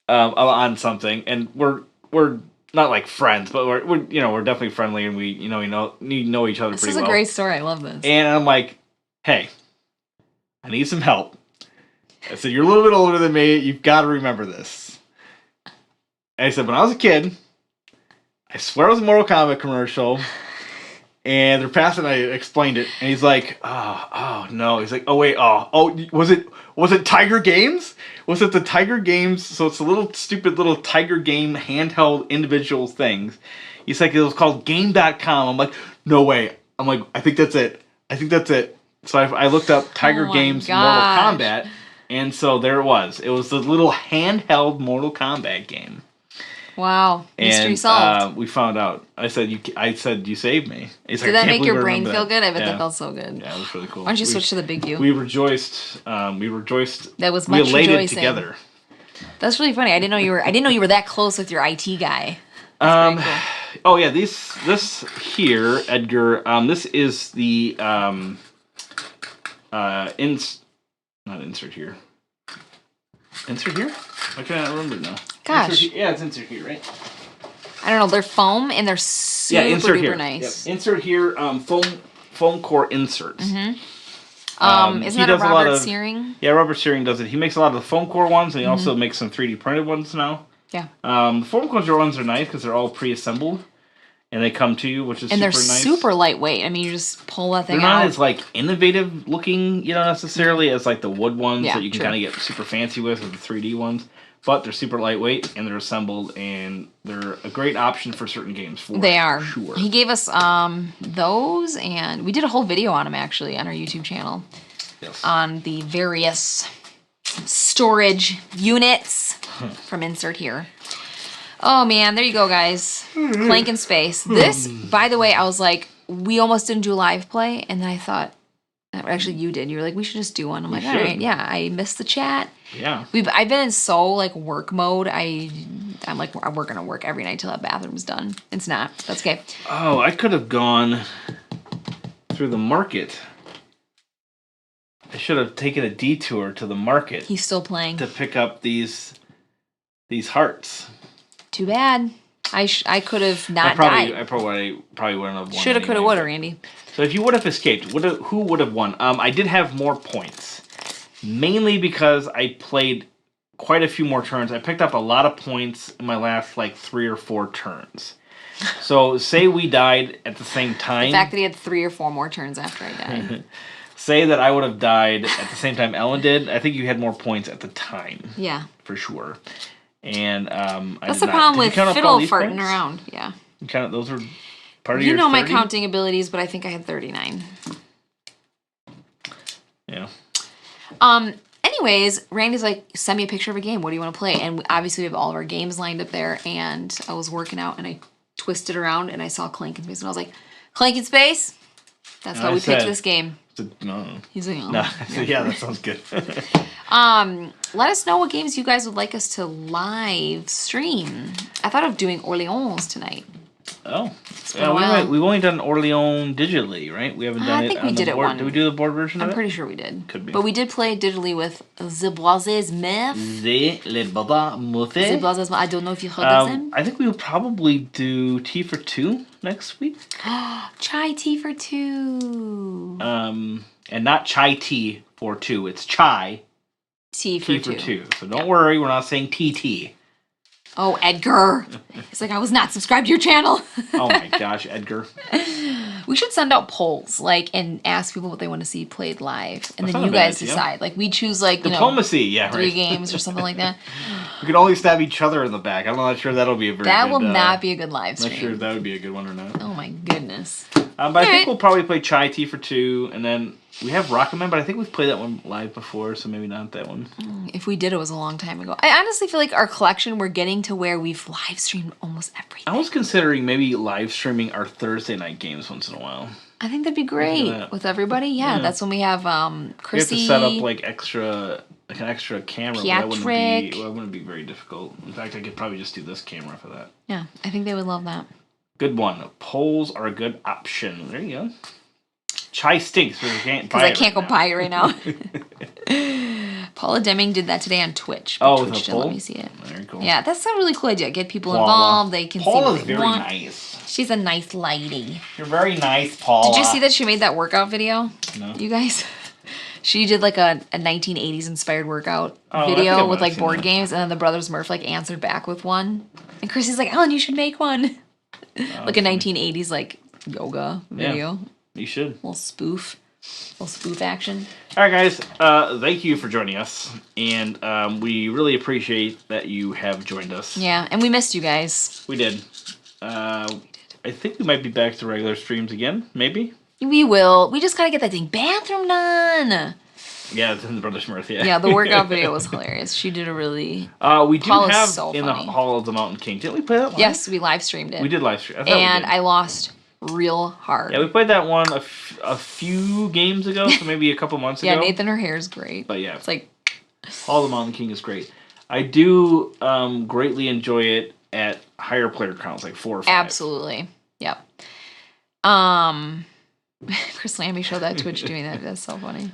on something, and we're not like friends, but we're definitely friendly, and we know each other pretty well. This is a great story. I love this. And I'm like, hey, I need some help. I said, you're a little bit older than me. You've got to remember this. And I said, when I was a kid, I swear it was a Mortal Kombat commercial, and they're passing. I explained it, and he's like, "Oh no!" He's like, "Oh wait, was it Tiger Games? Was it the Tiger Games? So it's a little stupid little Tiger Game handheld individual things." He's like, "It was called Game.com." I'm like, "No way!" I'm like, "I think that's it. So I looked up Tiger Games Mortal Kombat, and so there it was. It was the little handheld Mortal Kombat game. Wow. Mystery solved. We found out. I said you saved me. Did that make your brain feel good? I bet that felt so good. Yeah, it was really cool. Why don't you switch to the big view? We rejoiced. That was much we elated rejoicing. Together. That's really funny. I didn't know you were that close with your IT guy. That's very cool. Oh yeah, this here, Edgar. This is the Not insert here. Insert here? I can't remember now. Gosh. Yeah, it's insert here, right? I don't know. They're foam and they're super insert duper here. nice. Yep. Insert here. Foam core inserts. Mm-hmm. Isn't that a Robert Searing? Yeah, Robert Searing does it. He makes a lot of the foam core ones, and he also makes some 3D printed ones now. Yeah. The foam core ones are nice because they're all pre-assembled, and they come to you, which is super nice. And they're super lightweight. I mean, you just pull that thing out. They're not as like innovative looking, necessarily as like the wood ones that you can kind of get super fancy with, or the 3D ones. But they're super lightweight, and they're assembled, and they're a great option for certain games. They are. Sure. He gave us those, and we did a whole video on them, actually, on our YouTube channel. Yes. On the various storage units from insert here. Oh, man. There you go, guys. Clank in space. This, by the way, I was like, we almost didn't do a live play, and then I thought, actually, you did. You were like, we should just do one. I'm like, all right, yeah. I missed the chat. Yeah. I've been in so like work mode. I'm like we're gonna work every night till that bathroom's done. It's not. That's okay. Oh, I could have gone through the market. I should have taken a detour to the market. He's still playing to pick up these hearts. Too bad. I could have not died. I probably wouldn't have won. Shoulda, coulda, woulda, Randy. So if you would have escaped, who would have won? I did have more points. Mainly because I played quite a few more turns. I picked up a lot of points in my last, 3 or 4 turns. So, say we died at the same time. The fact that he had 3 or 4 more turns after I died. Say that I would have died at the same time Ellen did. I think you had more points at the time. Yeah. For sure. And, that's the problem with fiddle farting around. Yeah. You count those were part of your 30? You know my counting abilities, but I think I had 39. Yeah. Anyways, Randy's like, send me a picture of a game. What do you want to play? And obviously we have all of our games lined up there. And I was working out and I twisted around and I saw Clank in Space. And I was like, Clank in Space? That's how we picked this game. No. He's like, oh. No. Yeah, that sounds good. Let us know what games you guys would like us to live stream. I thought of doing Orleans tonight. Oh. Yeah, we've only done Orleans digitally, right? We haven't done it on the board. I think we did it once. Did we do the board version of it? I'm pretty sure we did. Could be. But we did play it digitally with The Boises Meuf. I don't know if you heard of them. I think we will probably do Tea for Two next week. Chai tea for two. And not chai tea for two. It's chai tea for two. So don't worry, we're not saying TT. Oh, Edgar. It's like, I was not subscribed to your channel. Oh my gosh, Edgar. We should send out polls, and ask people what they want to see played live. And then you guys decide. We choose, Diplomacy, 3 games or something like that. We could only stab each other in the back. I'm not sure that'll be a very good... That will not be a good live stream. I'm not sure if that would be a good one or not. Oh my goodness. But I think we'll probably play Chai Tea for Two, and then we have Rocketman, but I think we've played that one live before, so maybe not that one. If we did, it was a long time ago. I honestly feel like our collection, we're getting to where we've live streamed almost everything. I was considering maybe live streaming our Thursday night games once in a while. I think that'd be great with everybody. Yeah, that's when we have Chrissy. We have to set up an extra camera. That wouldn't be very difficult. In fact, I could probably just do this camera for that. Yeah, I think they would love that. Good one. Polls are a good option. There you go. Chai stinks because I can't go buy it right now. Paula Deming did that today on Twitch. Twitch didn't let me see it. Very cool. Yeah, that's a really cool idea. Get people involved. They can Paula's see what they very want. Nice. She's a nice lady. You're very nice, Paula. Did you see that she made that workout video? No. You guys? She did a 1980s inspired workout video with board games, and then the Brothers Murph answered back with one. And Chrissy's like, Ellen, you should make one. A 1980s yoga video. Yeah, you should. Little spoof action. All right, guys. Thank you for joining us, and we really appreciate that you have joined us. Yeah, and we missed you guys. We did. I think we might be back to regular streams again. Maybe. We will. We just gotta get that dang bathroom done. Yeah, it's in the Brother Smurf, yeah. Yeah, the workout video was hilarious. She did a really... we do have in the Hall of the Mountain King. Didn't we play that one? Yes, we live streamed it. We did live stream. I lost real hard. Yeah, we played that one a few games ago, so maybe a couple months ago. Yeah, Nathan, her hair is great. But yeah. It's like... Hall of the Mountain King is great. I do greatly enjoy it at higher player counts, 4 or 5. Absolutely. Yep. Chris Lambie showed that Twitch doing that. That's so funny.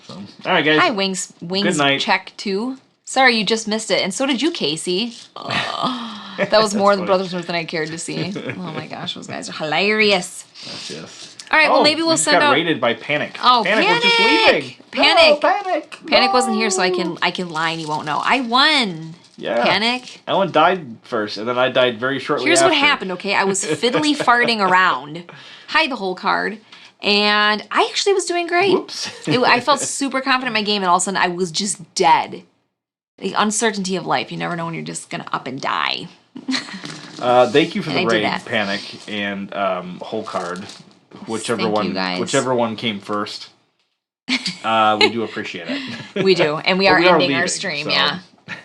So, So, all right, guys. Hi, Wings Good night. check 2. Sorry, you just missed it. And so did you, Casey. That was more than Brother Smith than I cared to see. Oh my gosh, those guys are hilarious. Yes. All right, well, maybe we'll send got out... raided by Panic. Oh, Panic was just leaving. Panic! No, Panic! Panic No. wasn't here, so I can lie and he won't know. I won! Yeah. Panic. Ellen died first, and then I died very shortly Here's after. what happened, okay? I was fiddly farting around. Hide the whole card. And I actually was doing great. Whoops. I felt super confident in my game, and all of a sudden I was just dead. The uncertainty of life. You never know when you're just going to up and die. Thank you for And the I did raid, that. Panic, and whole card. Whichever Thank one, you, guys. whichever one came first. We do appreciate it. We do, and we are we are ending our leaving, stream, so- yeah.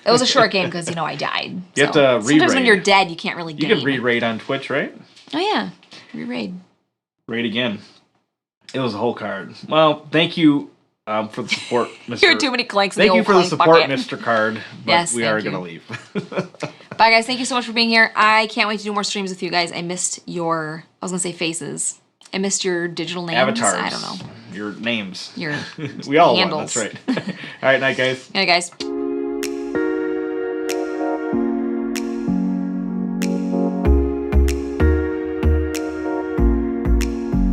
It was a short game because, I died. You have to Sometimes when re-raid. you're dead, you can't really You game. can re-raid on Twitch, right? Oh, yeah. Re-raid. Raid again. It was a whole card. Well, thank you for the support, Mr. Here are too many clanks in Thank the you old for the clank support, bucket. Mr. Card. But Yes, we thank are you. going to leave. Bye, guys. Thank you so much for being here. I can't wait to do more streams with you guys. I missed your... I was going to say faces. I missed your digital names. Avatars. I don't know. Your names. Your We all won. handles. That's right. All right, night, guys. Yeah, guys.